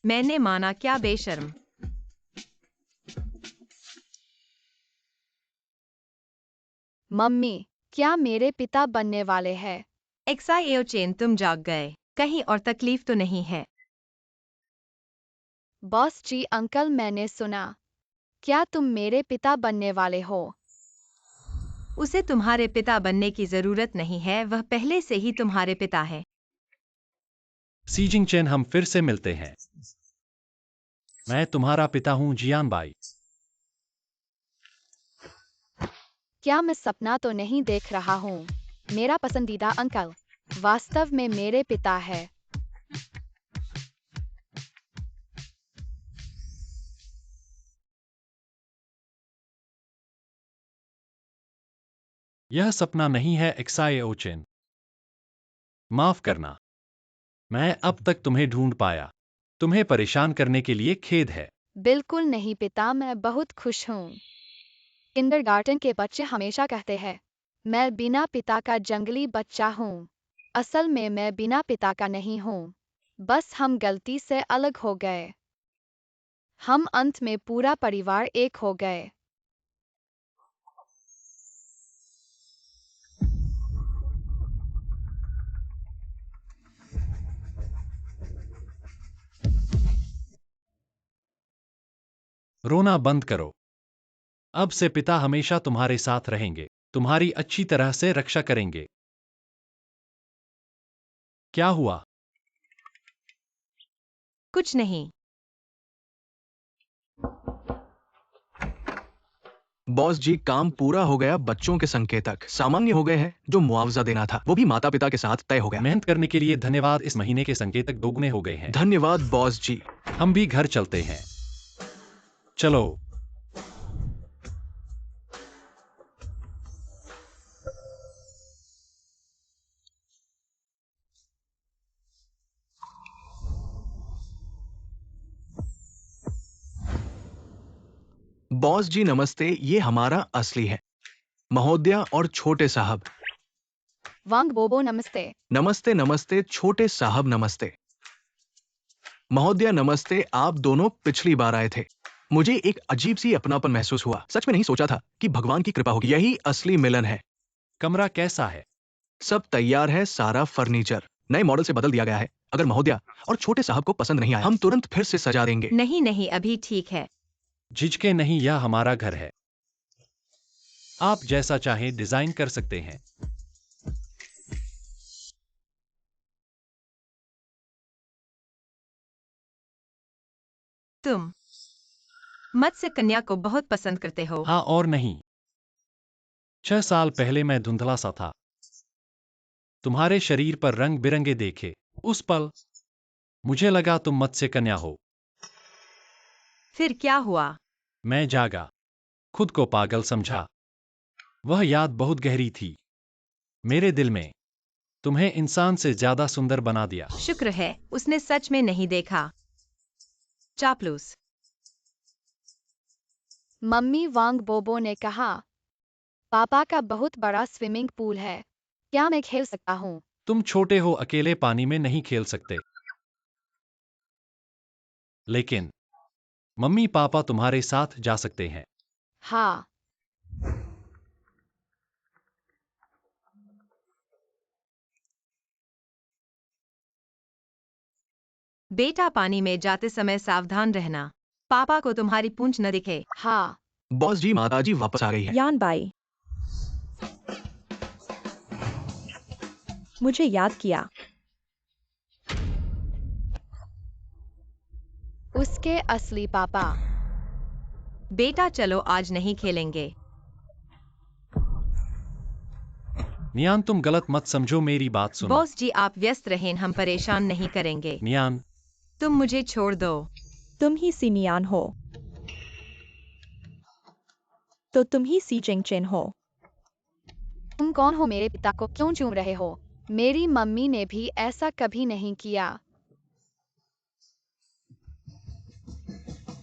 मैंने माना, क्या बेशर्म। मम्मी, क्या मेरे पिता बनने वाले हैं? एक्सायोचिन, तुम जाग गए कहीं और तकलीफ तो नहीं है? बॉस जी अंकल, मैंने सुना, क्या तुम मेरे पिता बनने वाले हो? उसे तुम्हारे पिता बनने की जरूरत नहीं है, वह पहले से ही तुम्हारे पिता है। सीजिंग चेन, हम फिर से मिलते हैं। मैं तुम्हारा पिता हूँ, जियान बाई। क्या मैं सपना तो नहीं देख रहा हूँ? मेरा पसंदीदा अंकल वास्तव में मेरे पिता है। यह सपना नहीं है एक्सायोचिन। माफ करना, मैं अब तक तुम्हें ढूंढ पाया। तुम्हें परेशान करने के लिए खेद है। बिल्कुल नहीं पिता, मैं बहुत खुश हूँ। किंडरगार्टन के बच्चे हमेशा कहते हैं मैं बिना पिता का जंगली बच्चा हूँ। असल में मैं बिना पिता का नहीं हूँ, बस हम गलती से अलग हो गए। हम अंत में पूरा परिवार एक हो गए। रोना बंद करो। अब से पिता हमेशा तुम्हारे साथ रहेंगे, तुम्हारी अच्छी तरह से रक्षा करेंगे। क्या हुआ? कुछ नहीं। बॉस जी, काम पूरा हो गया। बच्चों के संकेतक सामान्य हो गए हैं। जो मुआवजा देना था वो भी माता पिता के साथ तय हो गया। मेहनत करने के लिए धन्यवाद। इस महीने के संकेतक दोगुने हो गए हैं। धन्यवाद बॉस जी। हम भी घर चलते हैं। चलो। बॉस जी नमस्ते, ये हमारा असली है। महोदया और छोटे साहब। वांग बोबो नमस्ते। नमस्ते नमस्ते छोटे साहब नमस्ते। महोदया नमस्ते, आप दोनों पिछली बार आए थे। मुझे एक अजीब सी अपनापन महसूस हुआ। सच में नहीं सोचा था कि भगवान की कृपा होगी। यही असली मिलन है। कमरा कैसा है? सब तैयार है, सारा फर्नीचर नए मॉडल से बदल दिया गया है। अगर महोदया और छोटे साहब को पसंद नहीं आया, हम तुरंत फिर से सजा देंगे। नहीं नहीं, अभी ठीक है। झिझके नहीं, यह हमारा घर है। आप जैसा चाहें डिजाइन कर सकते हैं। तुम मत्स्य कन्या को बहुत पसंद करते हो। हाँ और नहीं। 6 साल पहले मैं धुंधला सा था। तुम्हारे शरीर पर रंग बिरंगे देखे। उस पल मुझे लगा तुम मत्स्य कन्या हो। फिर क्या हुआ? मैं जागा, खुद को पागल समझा। वह याद बहुत गहरी थी मेरे दिल में। तुम्हें इंसान से ज्यादा सुंदर बना दिया। शुक्र है उसने सच में नहीं देखा। चापलूस। मम्मी वांग बोबो ने कहा, पापा का बहुत बड़ा स्विमिंग पूल है, क्या मैं खेल सकता हूँ? तुम छोटे हो, अकेले पानी में नहीं खेल सकते। लेकिन मम्मी पापा तुम्हारे साथ जा सकते हैं। हाँ। बेटा, पानी में जाते समय सावधान रहना। पापा को तुम्हारी पूंछ न दिखे। हाँ। बॉस जी माताजी वापस आ गई है। यान बाई, मुझे याद किया। उसके असली पापा। बेटा चलो, आज नहीं खेलेंगे। नियान तुम गलत मत समझो, मेरी बात सुनो। बॉस जी आप व्यस्त रहें, हम परेशान नहीं करेंगे। नियान तुम मुझे छोड़ दो। तुम ही सिनियान हो तो तुम ही सी चिंगचेन हो। तुम कौन हो? मेरे पिता को क्यों चूम रहे हो? मेरी मम्मी ने भी ऐसा कभी नहीं किया।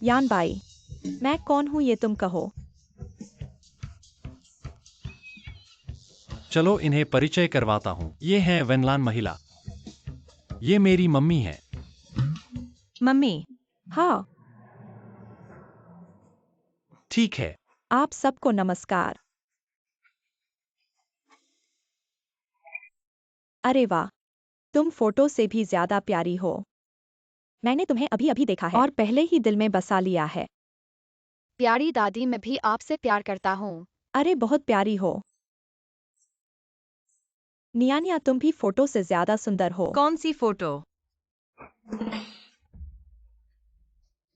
यान बाई, मैं कौन हूँ ये तुम कहो। चलो इन्हें परिचय करवाता हूँ। ये है वेनलान महिला। ये मेरी मम्मी है। मम्मी। हाँ, ठीक है। आप सबको नमस्कार। अरे वाह, तुम फोटो से भी ज्यादा प्यारी हो। मैंने तुम्हें अभी अभी देखा है और पहले ही दिल में बसा लिया है। प्यारी दादी, मैं भी आपसे प्यार करता हूँ। अरे बहुत प्यारी हो। नियानिया, तुम भी फोटो से ज्यादा सुंदर हो। कौन सी फोटो?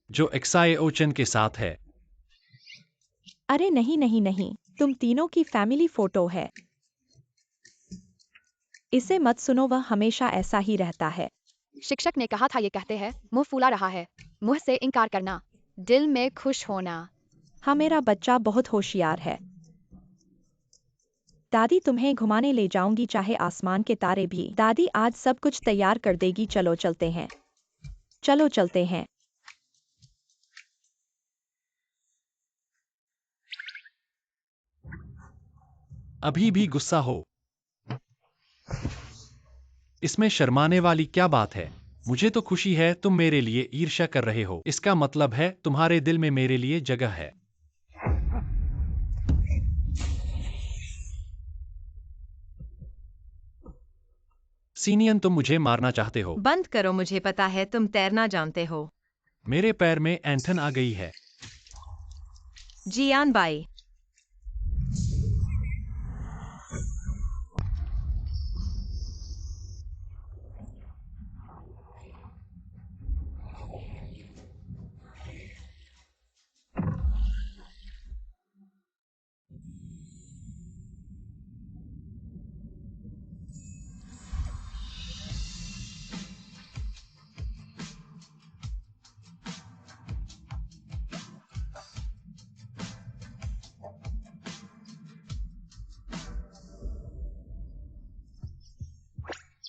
जो एक्साए ओचन के साथ है। अरे नहीं नहीं नहीं, तुम तीनों की फैमिली फोटो है। इसे मत सुनो, वह हमेशा ऐसा ही रहता है। शिक्षक ने कहा था, ये कहते हैं मुंह फूला रहा है। मुंह से इनकार करना, दिल में खुश होना। हाँ, मेरा बच्चा बहुत होशियार है। दादी तुम्हें घुमाने ले जाऊंगी, चाहे आसमान के तारे भी। दादी आज सब कुछ तैयार कर देगी। चलो चलते हैं। चलो चलते हैं। अभी भी गुस्सा हो? इसमें शर्माने वाली क्या बात है? मुझे तो खुशी है तुम मेरे लिए ईर्ष्या कर रहे हो। इसका मतलब है तुम्हारे दिल में मेरे लिए जगह है। सीनियन, तुम मुझे मारना चाहते हो। बंद करो, मुझे पता है तुम तैरना जानते हो। मेरे पैर में एंठन आ गई है। जियान बाई।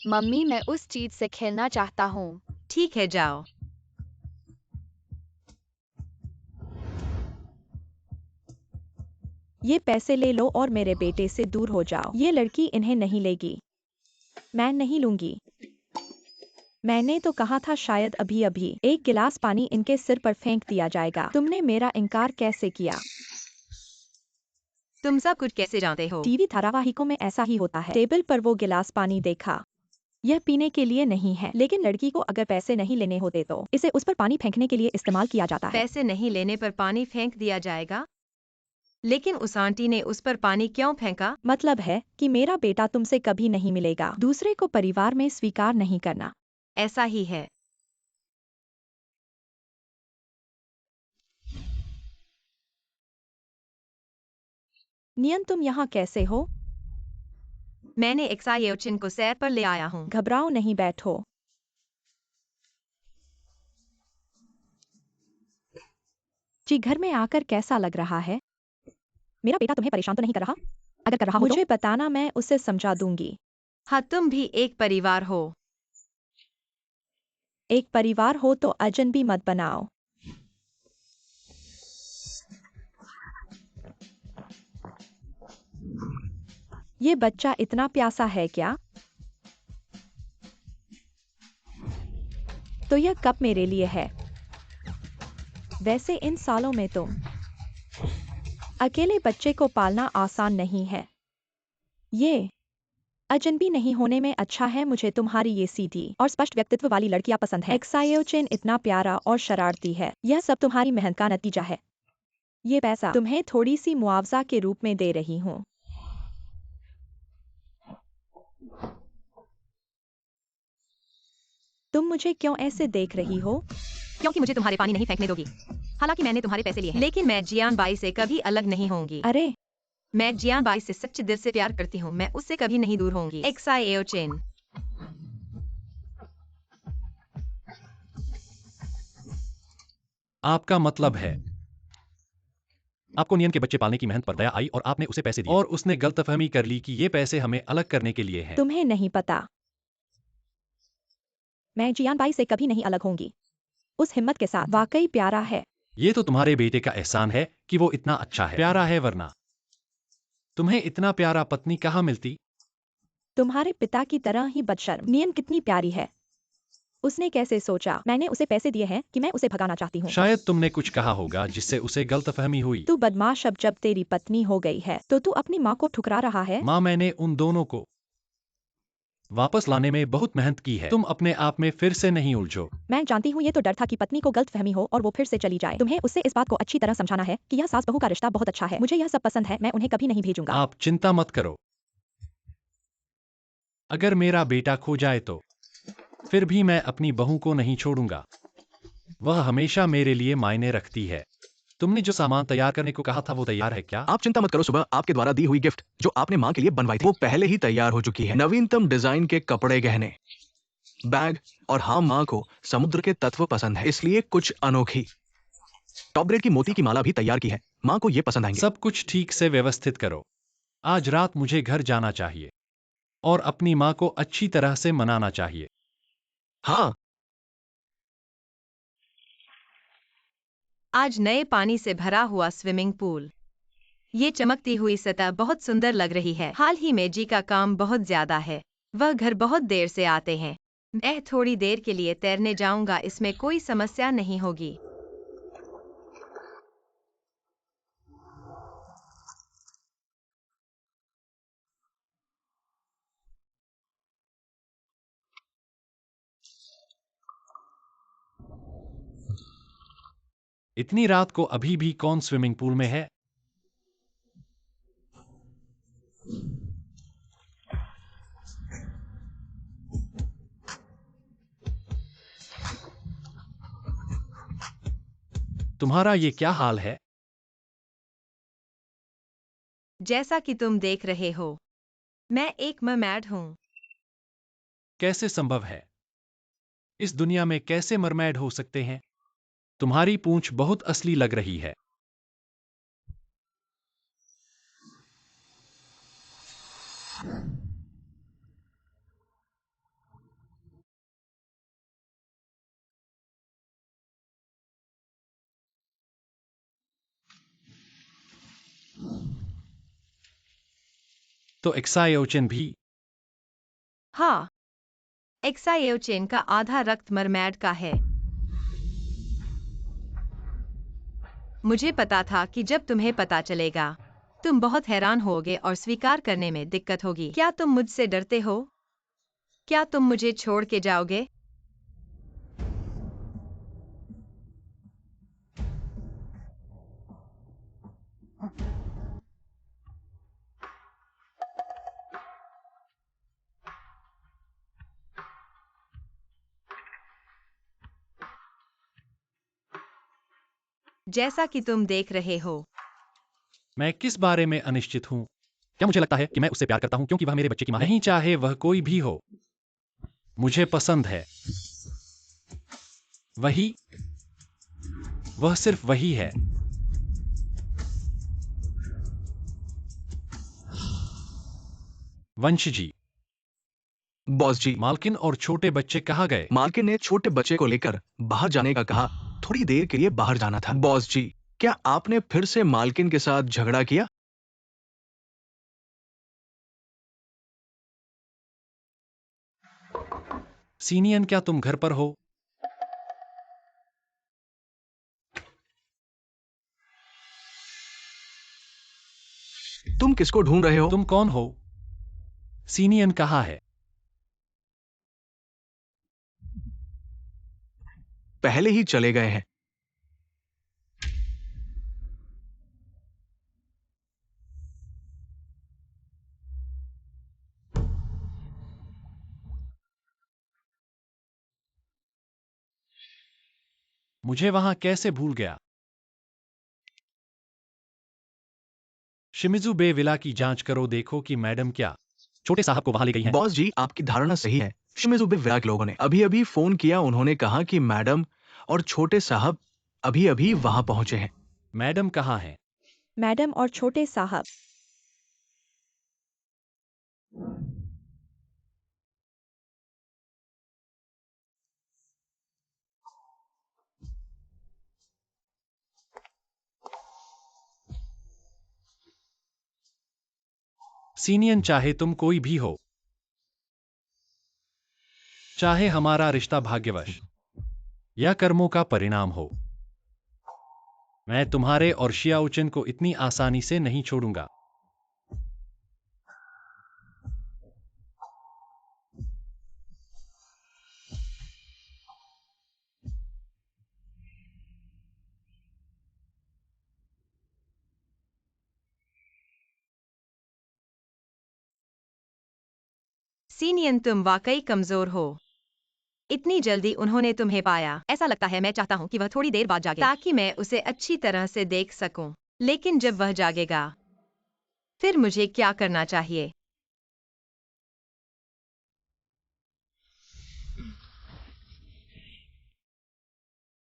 मम्मी, मैं उस चीज से खेलना चाहता हूँ। ठीक है, जाओ। ये पैसे ले लो और मेरे बेटे से दूर हो जाओ। ये लड़की इन्हें नहीं लेगी। मैं नहीं लूंगी। मैंने तो कहा था शायद अभी अभी एक गिलास पानी इनके सिर पर फेंक दिया जाएगा। तुमने मेरा इनकार कैसे किया? तुम सब कुछ कैसे जानते हो? टीवी धारावाहिकों में ऐसा ही होता है। टेबल पर वो गिलास पानी देखा। यह पीने के लिए नहीं है, लेकिन लड़की को अगर पैसे नहीं लेने होते तो इसे उस पर पानी फेंकने के लिए इस्तेमाल किया जाता है। पैसे नहीं लेने पर पानी फेंक दिया जाएगा? लेकिन उस आंटी ने उस पर पानी क्यों फेंका? मतलब है कि मेरा बेटा तुमसे कभी नहीं मिलेगा। दूसरे को परिवार में स्वीकार नहीं करना। ऐसा ही है। नियन, तुम यहाँ कैसे हो? मैंने एक्सायोचिन को सैर पर ले आया हूँ। घबराओ नहीं, बैठो। जी, घर में आकर कैसा लग रहा है? मेरा बेटा तुम्हें परेशान तो नहीं कर रहा? अगर कर रहा हो मुझे बताना, मैं उसे समझा दूंगी। हाँ, तुम भी एक परिवार हो। एक परिवार हो तो अजनबी मत बनाओ। ये बच्चा इतना प्यासा है क्या? तो यह कप मेरे लिए है। वैसे इन सालों में तो अकेले बच्चे को पालना आसान नहीं है। ये अजनबी नहीं होने में अच्छा है। मुझे तुम्हारी ये सीधी और स्पष्ट व्यक्तित्व वाली लड़कियां पसंद है। एक्सायोचिन इतना प्यारा और शरारती है। यह सब तुम्हारी मेहनत का नतीजा है। ये पैसा तुम्हें थोड़ी सी मुआवजा के रूप में दे रही हूँ। तुम मुझे क्यों ऐसे देख रही हो? क्योंकि मुझे तुम्हारे पानी नहीं फेंकने दोगी। हालांकि मैंने तुम्हारे पैसे लिए हैं। लेकिन मैं जियान बाई से कभी अलग नहीं होंगी। अरे, मैं जियान बाई से सच्चे दिल से प्यार करती हूँ। मैं उससे कभी नहीं दूर होंगी। एक्सायोचिन। आपका मतलब है आपको नियन के बच्चे पालने की मेहनत पर दया आई और आपने उसे पैसे दिए और उसने गलतफहमी कर ली कि ये पैसे हमें अलग करने के लिए हैं। तुम्हें नहीं पता। मैं जियान बाई से कभी नहीं अलग होंगी। उस हिम्मत के साथ वाकई प्यारा है। ये तो तुम्हारे बेटे का एहसान है कि वो इतना अच्छा है, प्यारा है, वरना तुम्हें इतना प्यारा पत्नी कहाँ मिलती? तुम्हारे पिता की तरह ही बदशर्म। नियन कितनी प्यारी है। उसने कैसे सोचा मैंने उसे पैसे दिए हैं कि मैं उसे भगाना चाहती हूँ? शायद तुमने कुछ कहा होगा जिससे उसे गलतफहमी हुई। तू बदमाश, अब जब तेरी पत्नी हो गई है तो तू अपनी माँ को ठुकरा रहा है। माँ, मैंने उन दोनों को वापस लाने में बहुत मेहनत की है। तुम अपने आप में फिर से नहीं उलझो। मैं जानती हूँ, ये तो डर था कि पत्नी को गलतफहमी हो और वो फिर से चली जाए। तुम्हें उससे इस बात को अच्छी तरह समझाना है कि यह सास बहू का रिश्ता बहुत अच्छा है। मुझे यह सब पसंद है। मैं उन्हें कभी नहीं भेजूंगा। आप चिंता मत करो। अगर मेरा बेटा खो जाए तो फिर भी मैं अपनी बहू को नहीं छोड़ूंगा। वह हमेशा मेरे लिए मायने रखती है। तुमने जो सामान तैयार करने को कहा था वो तैयार है क्या? आप चिंता मत करो, सुबह आपके द्वारा दी हुई गिफ्ट जो आपने माँ के लिए बनवाई थी वो पहले ही तैयार हो चुकी है। नवीनतम डिजाइन के कपड़े, गहने, बैग, और हाँ, माँ को समुद्र के तत्व पसंद है, इसलिए कुछ अनोखी टॉप ग्रेड की मोती की माला भी तैयार की है। माँ को ये पसंद आएंगे। सब कुछ ठीक से व्यवस्थित करो। आज रात मुझे घर जाना चाहिए और अपनी माँ को अच्छी तरह से मनाना चाहिए। हाँ, आज नए पानी से भरा हुआ स्विमिंग पूल। ये चमकती हुई सतह बहुत सुंदर लग रही है। हाल ही में जी का काम बहुत ज्यादा है। वह घर बहुत देर से आते हैं। मैं थोड़ी देर के लिए तैरने जाऊंगा, इसमें कोई समस्या नहीं होगी। इतनी रात को अभी भी कौन स्विमिंग पूल में है? तुम्हारा ये क्या हाल है? जैसा कि तुम देख रहे हो, मैं एक मरमैड हूँ। कैसे संभव है? इस दुनिया में कैसे मरमैड हो सकते हैं? तुम्हारी पूंछ बहुत असली लग रही है। तो एक्सायोचिन भी। हाँ, एक्सायोचिन का आधा रक्त मरमैड का है। मुझे पता था कि जब तुम्हें पता चलेगा, तुम बहुत हैरान होगे और स्वीकार करने में दिक्कत होगी। क्या तुम मुझसे डरते हो? क्या तुम मुझे छोड़ के जाओगे? जैसा कि तुम देख रहे हो, मैं किस बारे में अनिश्चित हूँ? क्या मुझे लगता है कि मैं उससे प्यार करता हूँ क्योंकि वह मेरे बच्चे की माँ है? नहीं, चाहे वह कोई भी हो, मुझे पसंद है। वही, वह सिर्फ वही है। वंश जी, बॉस जी, मालकिन और छोटे बच्चे कहाँ गए? मालकिन ने छोटे बच्चे को लेकर बाहर जाने का कहा। थोड़ी देर के लिए बाहर जाना था। बॉस जी, क्या आपने फिर से मालकिन के साथ झगड़ा किया? सीनियन, क्या तुम घर पर हो? तुम किसको ढूंढ रहे हो? तुम कौन हो? सीनियन कहाँ है? पहले ही चले गए हैं। मुझे वहां कैसे भूल गया? शिमिजू बे विला की जांच करो, देखो कि मैडम क्या छोटे साहब को वहां ले गई हैं। बॉस जी, आपकी धारणा सही है। शिमिजुबे विराट लोगों ने अभी अभी फोन किया। उन्होंने कहा कि मैडम और छोटे साहब अभी अभी वहां पहुंचे हैं। मैडम कहाँ हैं? मैडम और छोटे साहब। सीनियन, चाहे तुम कोई भी हो, चाहे हमारा रिश्ता भाग्यवश या कर्मों का परिणाम हो, मैं तुम्हारे और शियाओचिन को इतनी आसानी से नहीं छोड़ूंगा। सीनियन, तुम वाकई कमजोर हो। इतनी जल्दी उन्होंने तुम्हें पाया। ऐसा लगता है मैं चाहता हूँ कि वह थोड़ी देर बाद जागे ताकि मैं उसे अच्छी तरह से देख सकूं। लेकिन जब वह जागेगा, फिर मुझे क्या करना चाहिए?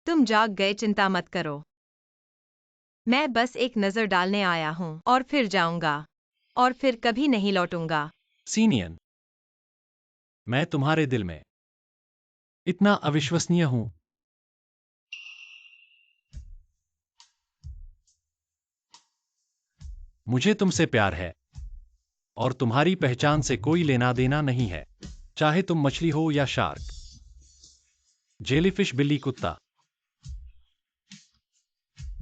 तुम जाग गए, चिंता मत करो। मैं बस एक नजर डालने आया हूँ और फिर जाऊंगा और फिर कभी नहीं लौटूंगा। सीनियन, मैं तुम्हारे दिल में इतना अविश्वसनीय हूं। मुझे तुमसे प्यार है और तुम्हारी पहचान से कोई लेना देना नहीं है, चाहे तुम मछली हो या शार्क, जेलीफिश, बिल्ली, कुत्ता।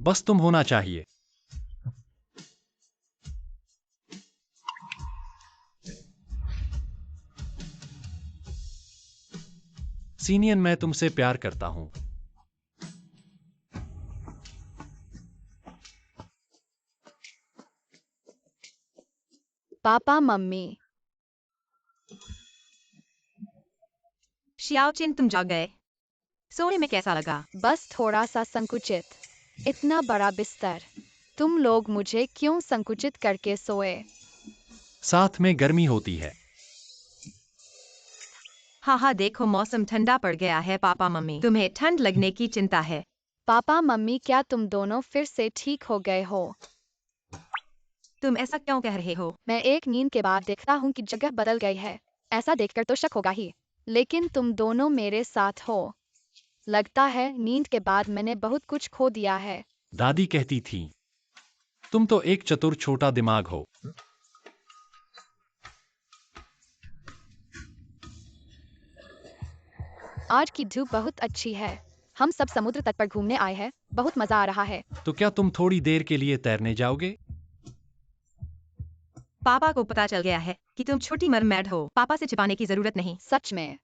बस तुम होना चाहिए। सीनियन, मैं तुमसे प्यार करता हूं। पापा मम्मी, शियाओचिन, तुम जाग गए। सोने में कैसा लगा? बस थोड़ा सा संकुचित। इतना बड़ा बिस्तर, तुम लोग मुझे क्यों संकुचित करके सोए? साथ में गर्मी होती है। हाँ हाँ, देखो मौसम ठंडा पड़ गया है। पापा मम्मी, तुम्हें ठंड लगने की चिंता है। पापा मम्मी, क्या तुम दोनों फिर से ठीक हो गए हो? तुम ऐसा क्यों कह रहे हो? मैं एक नींद के बाद देखता हूँ कि जगह बदल गई है। ऐसा देखकर तो शक होगा ही, लेकिन तुम दोनों मेरे साथ हो। लगता है नींद के बाद मैंने बहुत कुछ खो दिया है। दादी कहती थी, तुम तो एक चतुर छोटा दिमाग हो। आज की धूप बहुत अच्छी है। हम सब समुद्र तट पर घूमने आए हैं। बहुत मजा आ रहा है। तो क्या तुम थोड़ी देर के लिए तैरने जाओगे? पापा को पता चल गया है कि तुम छोटी मरमैड हो। पापा से छिपाने की जरूरत नहीं। सच में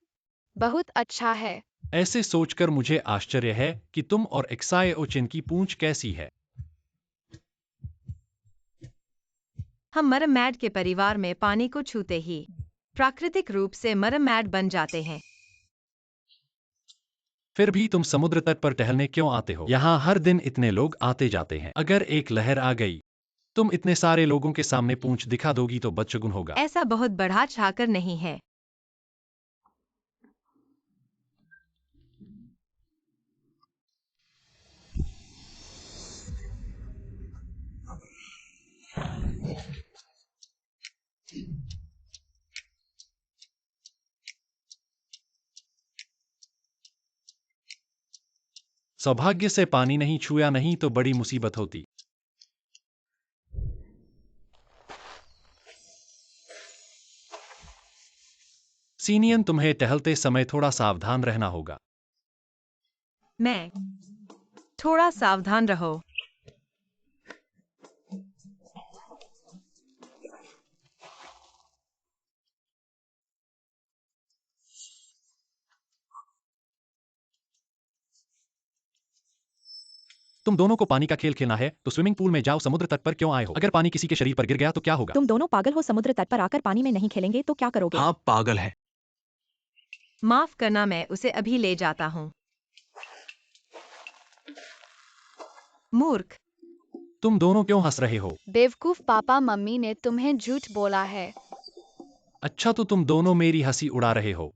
बहुत अच्छा है। ऐसे सोचकर मुझे आश्चर्य है कि तुम और एक्साए ओचिन की पूंछ कैसी है। हम मरमैड के परिवार में पानी को छूते ही प्राकृतिक रूप से मरमैड बन जाते हैं। फिर भी तुम समुद्र तट पर टहलने क्यों आते हो? यहाँ हर दिन इतने लोग आते जाते हैं। अगर एक लहर आ गई, तुम इतने सारे लोगों के सामने पूंछ दिखा दोगी तो बदशगुन होगा। ऐसा बहुत बढ़ा चढ़ाकर नहीं है। सौभाग्य से पानी नहीं छुआ, नहीं तो बड़ी मुसीबत होती। सीनियन, तुम्हें टहलते समय थोड़ा सावधान रहना होगा। मैं थोड़ा सावधान रहो। तुम दोनों को पानी का खेल खेलना है तो स्विमिंग पूल में जाओ। समुद्र तट पर क्यों आए हो? अगर पानी किसी के शरीर पर गिर गया तो क्या होगा? तुम दोनों पागल हो। समुद्र तट पर आकर पानी में नहीं खेलेंगे तो क्या करोगे? हाँ, पागल है। माफ करना, मैं उसे अभी ले जाता हूँ। मूर्ख। तुम दोनों क्यों हंस रहे हो? बेवकूफ पापा मम्मी ने तुम्हें झूठ बोला है। अच्छा, तो तुम दोनों मेरी हंसी उड़ा रहे हो।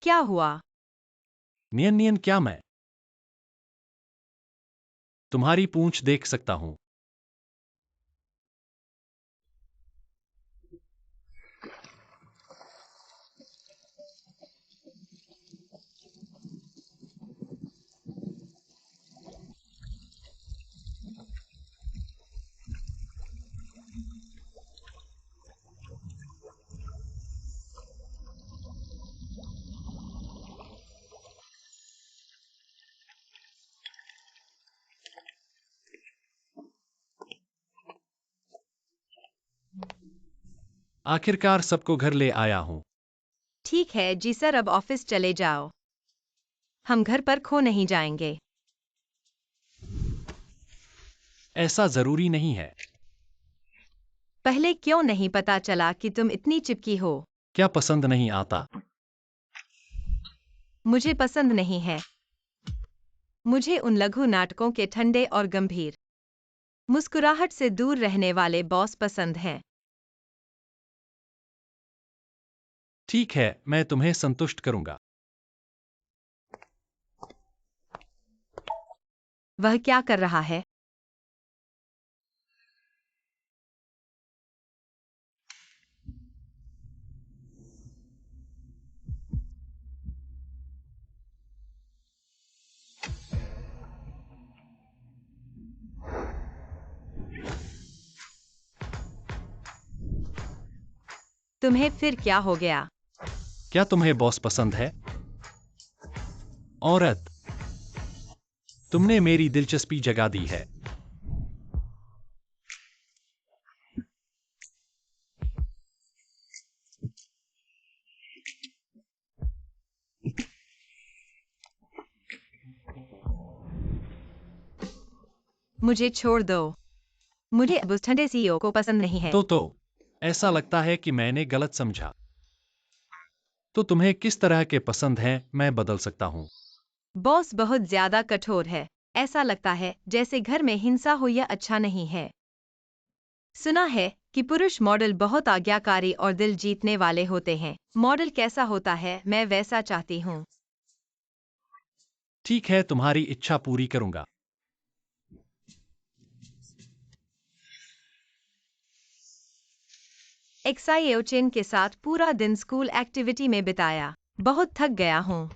क्या हुआ? नियन नियन, क्या मैं तुम्हारी पूंछ देख सकता हूं? आखिरकार सबको घर ले आया हूं। ठीक है जी सर, अब ऑफिस चले जाओ। हम घर पर खो नहीं जाएंगे। ऐसा जरूरी नहीं है। पहले क्यों नहीं पता चला कि तुम इतनी चिपकी हो? क्या पसंद नहीं आता? मुझे पसंद नहीं है। मुझे उन लघु नाटकों के ठंडे और गंभीर मुस्कुराहट से दूर रहने वाले बॉस पसंद हैं। ठीक है, मैं तुम्हें संतुष्ट करूंगा। वह क्या कर रहा है? तुम्हें फिर क्या हो गया? क्या तुम्हें बॉस पसंद है? औरत, तुमने मेरी दिलचस्पी जगा दी है। मुझे छोड़ दो। मुझे अब उस ठंडे सीईओ को पसंद नहीं है। तो ऐसा लगता है कि मैंने गलत समझा। तो तुम्हें किस तरह के पसंद हैं, मैं बदल सकता हूं। बॉस बहुत ज्यादा कठोर है। ऐसा लगता है जैसे घर में हिंसा हो, या अच्छा नहीं है। सुना है कि पुरुष मॉडल बहुत आज्ञाकारी और दिल जीतने वाले होते हैं। मॉडल कैसा होता है, मैं वैसा चाहती हूँ। ठीक है, तुम्हारी इच्छा पूरी करूंगा। एक्साइओचिन के साथ पूरा दिन स्कूल एक्टिविटी में बिताया। बहुत थक गया हूँ।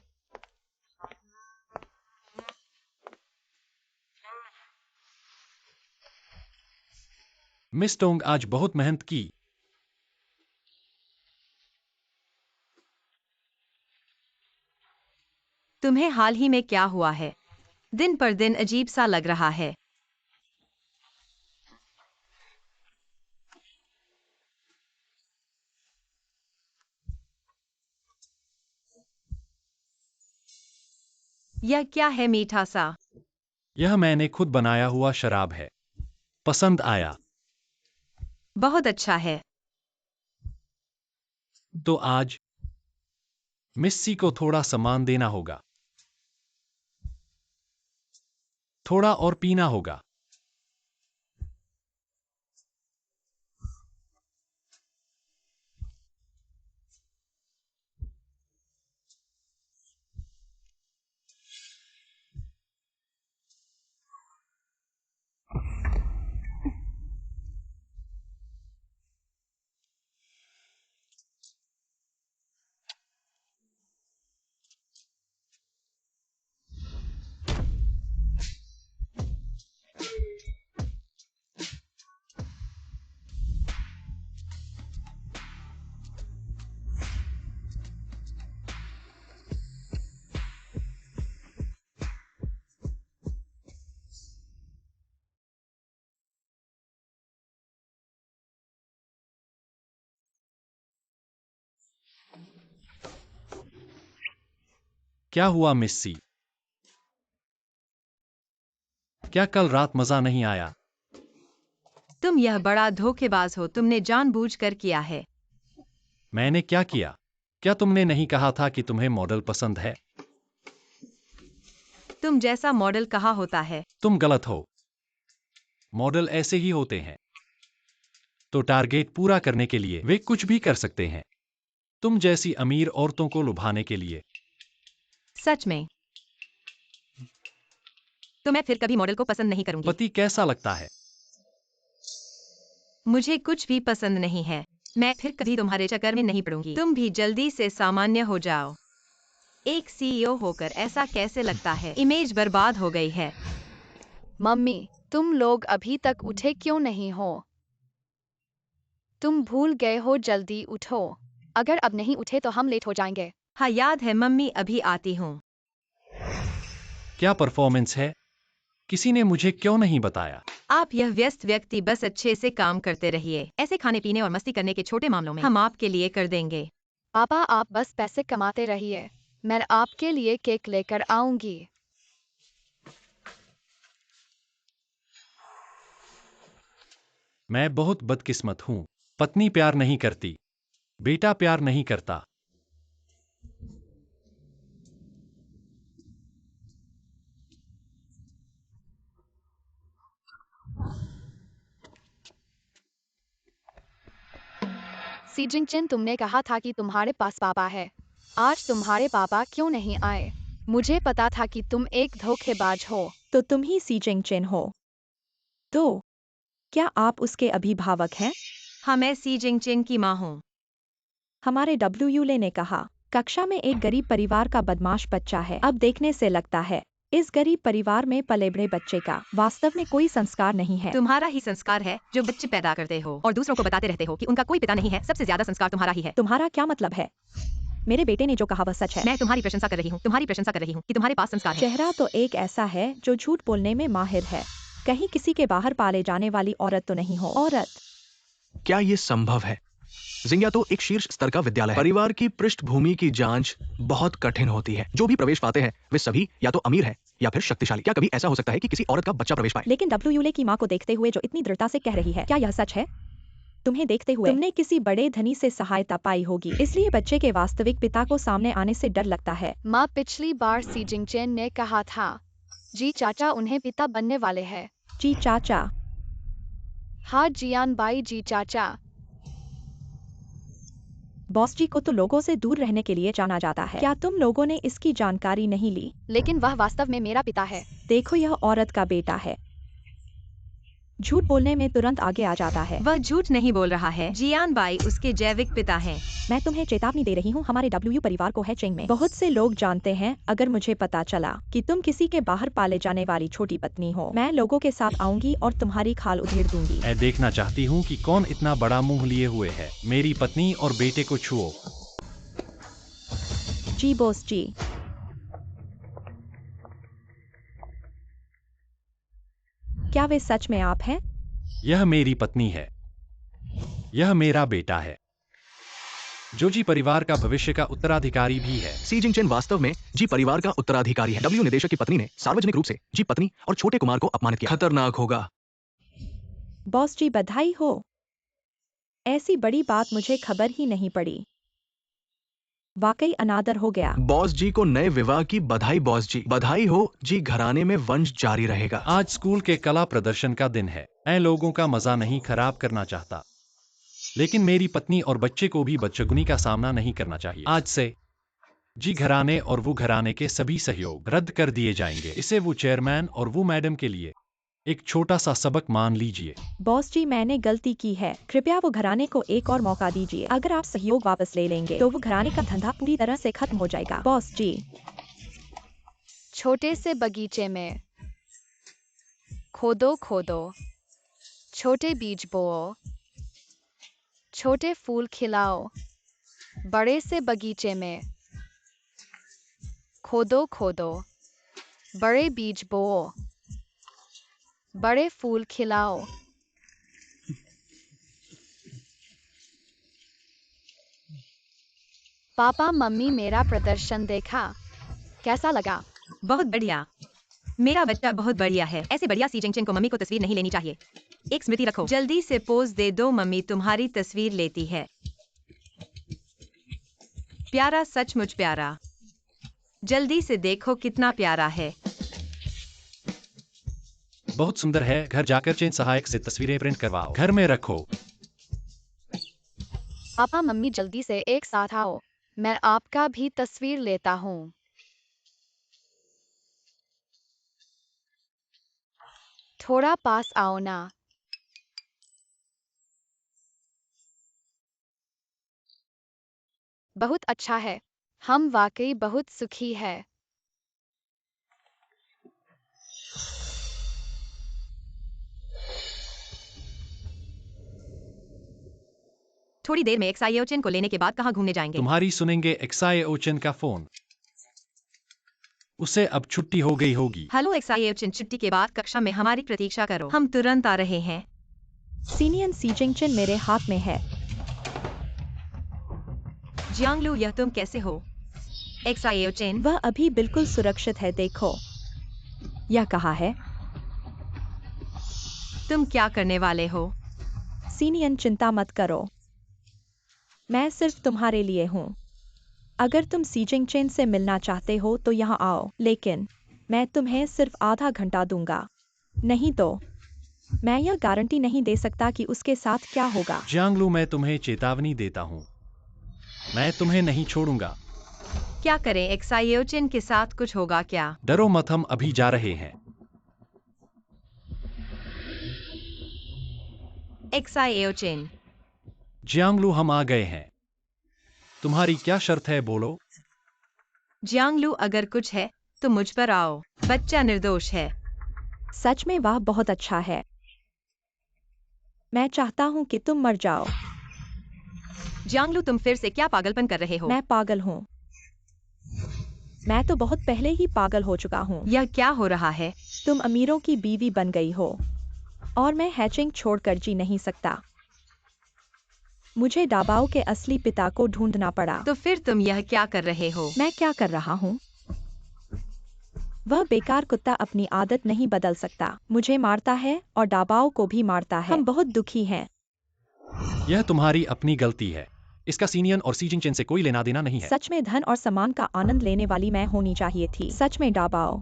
मिस टोंग आज बहुत मेहनत की। तुम्हें हाल ही में क्या हुआ है? दिन पर दिन अजीब सा लग रहा है। यह क्या है मीठा सा? यह मैंने खुद बनाया हुआ शराब है। पसंद आया? बहुत अच्छा है। तो आज मिस्सी को थोड़ा सामान देना होगा। थोड़ा और पीना होगा। क्या हुआ मिस्सी? क्या कल रात मजा नहीं आया? तुम यह बड़ा धोखेबाज हो। तुमने जानबूझकर किया है। मैंने क्या किया? क्या तुमने नहीं कहा था कि तुम्हें मॉडल पसंद है? तुम जैसा मॉडल कहाँ होता है? तुम गलत हो। मॉडल ऐसे ही होते हैं। तो टारगेट पूरा करने के लिए वे कुछ भी कर सकते हैं। तुम जैसी अमीर औरतों को लुभाने के लिए। सच में? तो मैं फिर कभी मॉडल को पसंद नहीं करूंगी। पति कैसा लगता है? मुझे कुछ भी पसंद नहीं है। मैं फिर कभी तुम्हारे चक्कर में नहीं पड़ूंगी। तुम भी जल्दी से सामान्य हो जाओ। एक सीईओ होकर ऐसा कैसे लगता है? इमेज बर्बाद हो गई है। मम्मी, तुम लोग अभी तक उठे क्यों नहीं हो? तुम भूल गए हो, जल्दी उठो। अगर अब नहीं उठे तो हम लेट हो जाएंगे। हाँ याद है मम्मी, अभी आती हूँ। क्या परफॉर्मेंस है? किसी ने मुझे क्यों नहीं बताया? आप यह व्यस्त व्यक्ति बस अच्छे से काम करते रहिए। ऐसे खाने पीने और मस्ती करने के छोटे मामलों में हम आपके लिए कर देंगे। पापा, आप बस पैसे कमाते रहिए। मैं आपके लिए केक लेकर आऊंगी। मैं बहुत बदकिस्मत हूँ। पत्नी प्यार नहीं करती। बेटा प्यार नहीं करता। सी जिंगचिन, तुमने कहा था कि तुम्हारे पास पापा है। आज तुम्हारे पापा क्यों नहीं आए? मुझे पता था कि तुम एक धोखेबाज हो। तो तुम ही सी जिंगचेन हो। तो क्या आप उसके अभिभावक हैं? हाँ, मैं सी जिंगचिन की माँ हूँ। हमारे डब्ल्यूयूले ने कहा, कक्षा में एक गरीब परिवार का बदमाश बच्चा है। अब देखने से लगता है इस गरीब परिवार में पले बड़े बच्चे का वास्तव में कोई संस्कार नहीं है। तुम्हारा ही संस्कार है जो बच्चे पैदा करते हो और दूसरों को बताते रहते हो कि उनका कोई पिता नहीं है। सबसे ज्यादा संस्कार तुम्हारा ही है। तुम्हारा क्या मतलब है? मेरे बेटे ने जो कहा वह सच है। मैं तुम्हारी प्रशंसा कर रही हूँ। तुम्हारी प्रशंसा कर रही हूँ कि तुम्हारे पास संस्कार है। चेहरा तो एक ऐसा है जो झूठ बोलने में माहिर है। कहीं किसी के बाहर पाले जाने वाली औरत तो नहीं हो? औरत? क्या ये संभव है? जिंग्या तो एक शीर्ष स्तर का विद्यालय है। परिवार की पृष्ठभूमि की जांच बहुत कठिन होती है। जो भी प्रवेश पाते हैं वे सभी या तो अमीर है या फिर शक्तिशाली। क्या कभी ऐसा हो सकता है कि किसी औरत का बच्चा प्रवेश पाए? लेकिन डब्ल्यूयूले की माँ को देखते हुए जो इतनी दृढ़ता से कह रही है, क्या यह सच है? तुम्हें देखते हुए तुमने किसी बड़े धनी से सहायता पाई होगी, इसलिए बच्चे के वास्तविक पिता को सामने आने से डर लगता है। माँ, पिछली बार सी जिंगचेन ने कहा था, जी चाचा उन्हें पिता बनने वाले हैं। जी चाचा? हाँ जियान बाई, जी चाचा। बॉस जी को तो लोगों से दूर रहने के लिए जाना जाता है। क्या तुम लोगों ने इसकी जानकारी नहीं ली? लेकिन वह वास्तव में मेरा पिता है। देखो, यह औरत का बेटा है। झूठ बोलने में तुरंत आगे आ जाता है। वह झूठ नहीं बोल रहा है। जियान बाई उसके जैविक पिता हैं। मैं तुम्हें चेतावनी दे रही हूँ, हमारे डब्ल्यू परिवार को है चेंग में बहुत से लोग जानते हैं। अगर मुझे पता चला कि तुम किसी के बाहर पाले जाने वाली छोटी पत्नी हो, मैं लोगों के साथ आऊंगी और तुम्हारी खाल उधेड़ दूंगी। मैं देखना चाहती हूँ कि कौन इतना बड़ा मुंह लिए हुए है। मेरी पत्नी और बेटे को छुओ। जी बॉस जी। क्या वे सच में आप हैं? यह मेरी पत्नी है। यह मेरा बेटा है, जो जी परिवार का भविष्य का उत्तराधिकारी भी है। सी जिंगचेन वास्तव में जी परिवार का उत्तराधिकारी है। डब्ल्यू निदेशक की पत्नी ने सार्वजनिक रूप से जी पत्नी और छोटे कुमार को अपमानित किया। खतरनाक होगा। बॉस जी बधाई हो। ऐसी बड़ी बात मुझे खबर ही नहीं पड़ी। वाकई अनादर हो गया। बॉस जी को नए विवाह की बधाई। बॉस जी बधाई हो जी, घराने में वंश जारी रहेगा। आज स्कूल के कला प्रदर्शन का दिन है। मैं लोगों का मजा नहीं खराब करना चाहता, लेकिन मेरी पत्नी और बच्चे को भी बदशगुनी का सामना नहीं करना चाहिए। आज से जी घराने और वो घराने के सभी सहयोग रद्द कर दिए जाएंगे। इसे वो चेयरमैन और वो मैडम के लिए एक छोटा सा सबक मान लीजिए। बॉस जी मैंने गलती की है, कृपया वो घराने को एक और मौका दीजिए। अगर आप सहयोग वापस ले लेंगे तो वो घराने का धंधा पूरी तरह से खत्म हो जाएगा। बॉस जी। छोटे से बगीचे में खोदो खोदो, छोटे बीज बोओ, छोटे फूल खिलाओ। बड़े से बगीचे में खोदो खोदो, बड़े बीज बोओ, बड़े फूल खिलाओ। पापा मम्मी मेरा प्रदर्शन देखा, कैसा लगा? बहुत बढ़िया। मेरा बच्चा बहुत बढ़िया है। ऐसे बढ़िया सी जिंगचेन को मम्मी को तस्वीर नहीं लेनी चाहिए। एक स्मृति रखो। जल्दी से पोज दे दो, मम्मी तुम्हारी तस्वीर लेती है। प्यारा, सचमुच प्यारा। जल्दी से देखो कितना प्यारा है। बहुत सुंदर है। घर जाकर चेन सहायक से तस्वीरें प्रिंट करवाओ, घर में रखो। पापा मम्मी जल्दी से एक साथ आओ, मैं आपका भी तस्वीर लेता हूँ। थोड़ा पास आओ ना। बहुत अच्छा है, हम वाकई बहुत सुखी है। थोड़ी देर में एक्साइयोचेन को लेने के बाद कहाँ घूमने जाएंगे? तुम्हारी सुनेंगे एक्साए ओचन का फोन। उसे अब छुट्टी हो गई होगी। हेलो एक्साइयोचेन, छुट्टी के बाद कक्षा में हमारी प्रतीक्षा करो, हम तुरंत आ रहे हैं। सीनियन सी जिंगचेन मेरे हाथ में है। जियांगलू, यह तुम कैसे हो? एक्साइयोचेन, वह अभी बिल्कुल सुरक्षित है, देखो। यह कहा है। तुम क्या करने वाले हो? सीनियन चिंता मत करो, मैं सिर्फ तुम्हारे लिए हूँ। अगर तुम सी जिंगचेन से मिलना चाहते हो तो यहाँ आओ, लेकिन मैं तुम्हें सिर्फ आधा घंटा दूंगा। नहीं तो मैं यह गारंटी नहीं दे सकता कि उसके साथ क्या होगा। जियांगलू, मैं तुम्हें चेतावनी देता हूँ, मैं तुम्हें नहीं छोड़ूंगा। क्या करें? एक्साइयोचेन के साथ कुछ होगा क्या? डरो मत, हम अभी जा रहे हैं। एक्साइयोचेन, जियांगलू, हम आ गए हैं। तुम्हारी क्या शर्त है, बोलो। जियांगलू, अगर कुछ है तो मुझ पर आओ। बच्चा निर्दोष है। सच में वह बहुत अच्छा है। मैं चाहता हूँ कि तुम मर जाओ। जियांगलू, तुम फिर से क्या पागलपन कर रहे हो? मैं पागल हूँ। मैं तो बहुत पहले ही पागल हो चुका हूँ। यह क्या हो रहा है? तुम अमीरों की बीवी बन गई हो और मैं हैचिंग छोड़कर जी नहीं सकता। मुझे डाबाओ के असली पिता को ढूंढना पड़ा। तो फिर तुम यह क्या कर रहे हो? मैं क्या कर रहा हूँ? वह बेकार कुत्ता अपनी आदत नहीं बदल सकता। मुझे मारता है और डाबाओ को भी मारता है। हम बहुत दुखी हैं। यह तुम्हारी अपनी गलती है। इसका सीनियन और सी जिंगचेन से कोई लेना देना नहीं है। सच में धन और सम्मान का आनंद लेने वाली मैं होनी चाहिए थी। सच में डाबाओ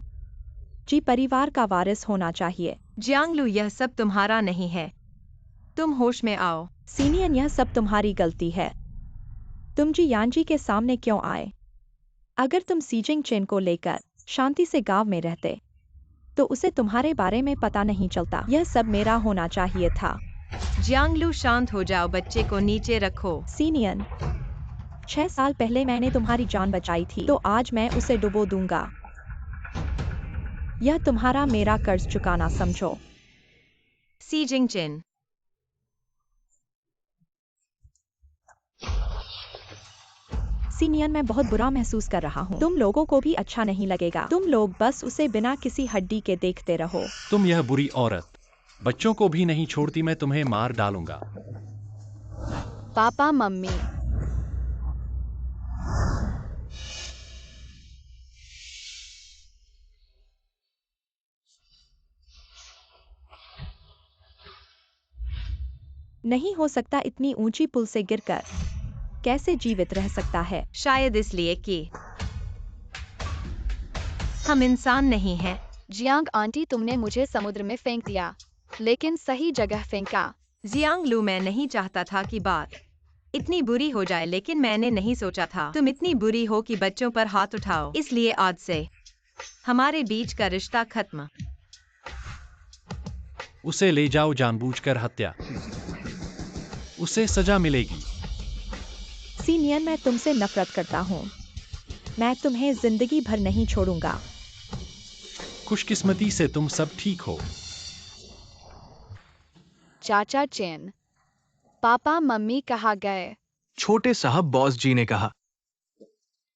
जी परिवार का वारिस होना चाहिए। जियांगलू, यह सब तुम्हारा नहीं है। तुम होश में आओ। सीनियन, यह सब तुम्हारी गलती है। तुम जी यानजी के सामने क्यों आए? अगर तुम सी जिंगचेन को लेकर शांति से गांव में रहते तो उसे तुम्हारे बारे में पता नहीं चलता। यह सब मेरा होना चाहिए था। जियांगलू शांत हो जाओ, बच्चे को नीचे रखो। सीनियन, 6 साल पहले मैंने तुम्हारी जान बचाई थी, तो आज मैं उसे डुबो दूंगा। यह तुम्हारा मेरा कर्ज चुकाना समझो। सी जिंगचिन, सीनियन, मैं बहुत बुरा महसूस कर रहा हूँ। तुम लोगों को भी अच्छा नहीं लगेगा। तुम लोग बस उसे बिना किसी हड्डी के देखते रहो। तुम यह बुरी औरत, बच्चों को भी नहीं छोड़ती, मैं तुम्हें मार डालूंगा। पापा मम्मी, नहीं हो सकता, इतनी ऊंची पुल से गिरकर कैसे जीवित रह सकता है? शायद इसलिए कि हम इंसान नहीं हैं। जियांग आंटी, तुमने मुझे समुद्र में फेंक दिया, लेकिन सही जगह फेंका। जियांगलू, मैं नहीं चाहता था कि बात इतनी बुरी हो जाए, लेकिन मैंने नहीं सोचा था तुम इतनी बुरी हो कि बच्चों पर हाथ उठाओ। इसलिए आज से हमारे बीच का रिश्ता खत्म। उसे ले जाओ, जानबूझकर हत्या। उसे सजा मिलेगी। सीनियन, मैं तुमसे नफरत करता हूँ। मैं तुम्हें जिंदगी भर नहीं छोड़ूंगा। खुशकिस्मती से तुम सब ठीक हो। चाचा चेन, पापा मम्मी कहाँ गए? छोटे साहब बॉस जी ने कहा,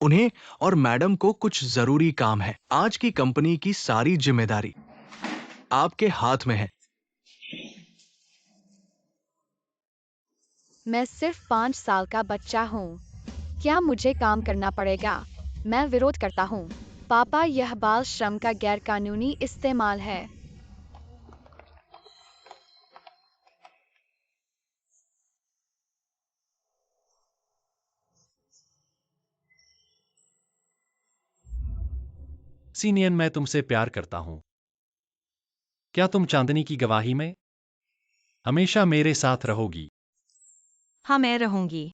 उन्हें और मैडम को कुछ जरूरी काम है। आज की कंपनी की सारी जिम्मेदारी आपके हाथ में है। मैं सिर्फ 5 साल का बच्चा हूँ। क्या मुझे काम करना पड़ेगा? मैं विरोध करता हूँ। पापा, यह बाल श्रम का गैरकानूनी इस्तेमाल है। सीनियन, मैं तुमसे प्यार करता हूँ। क्या तुम चांदनी की गवाही में हमेशा मेरे साथ रहोगी? हाँ, मैं रहूंगी।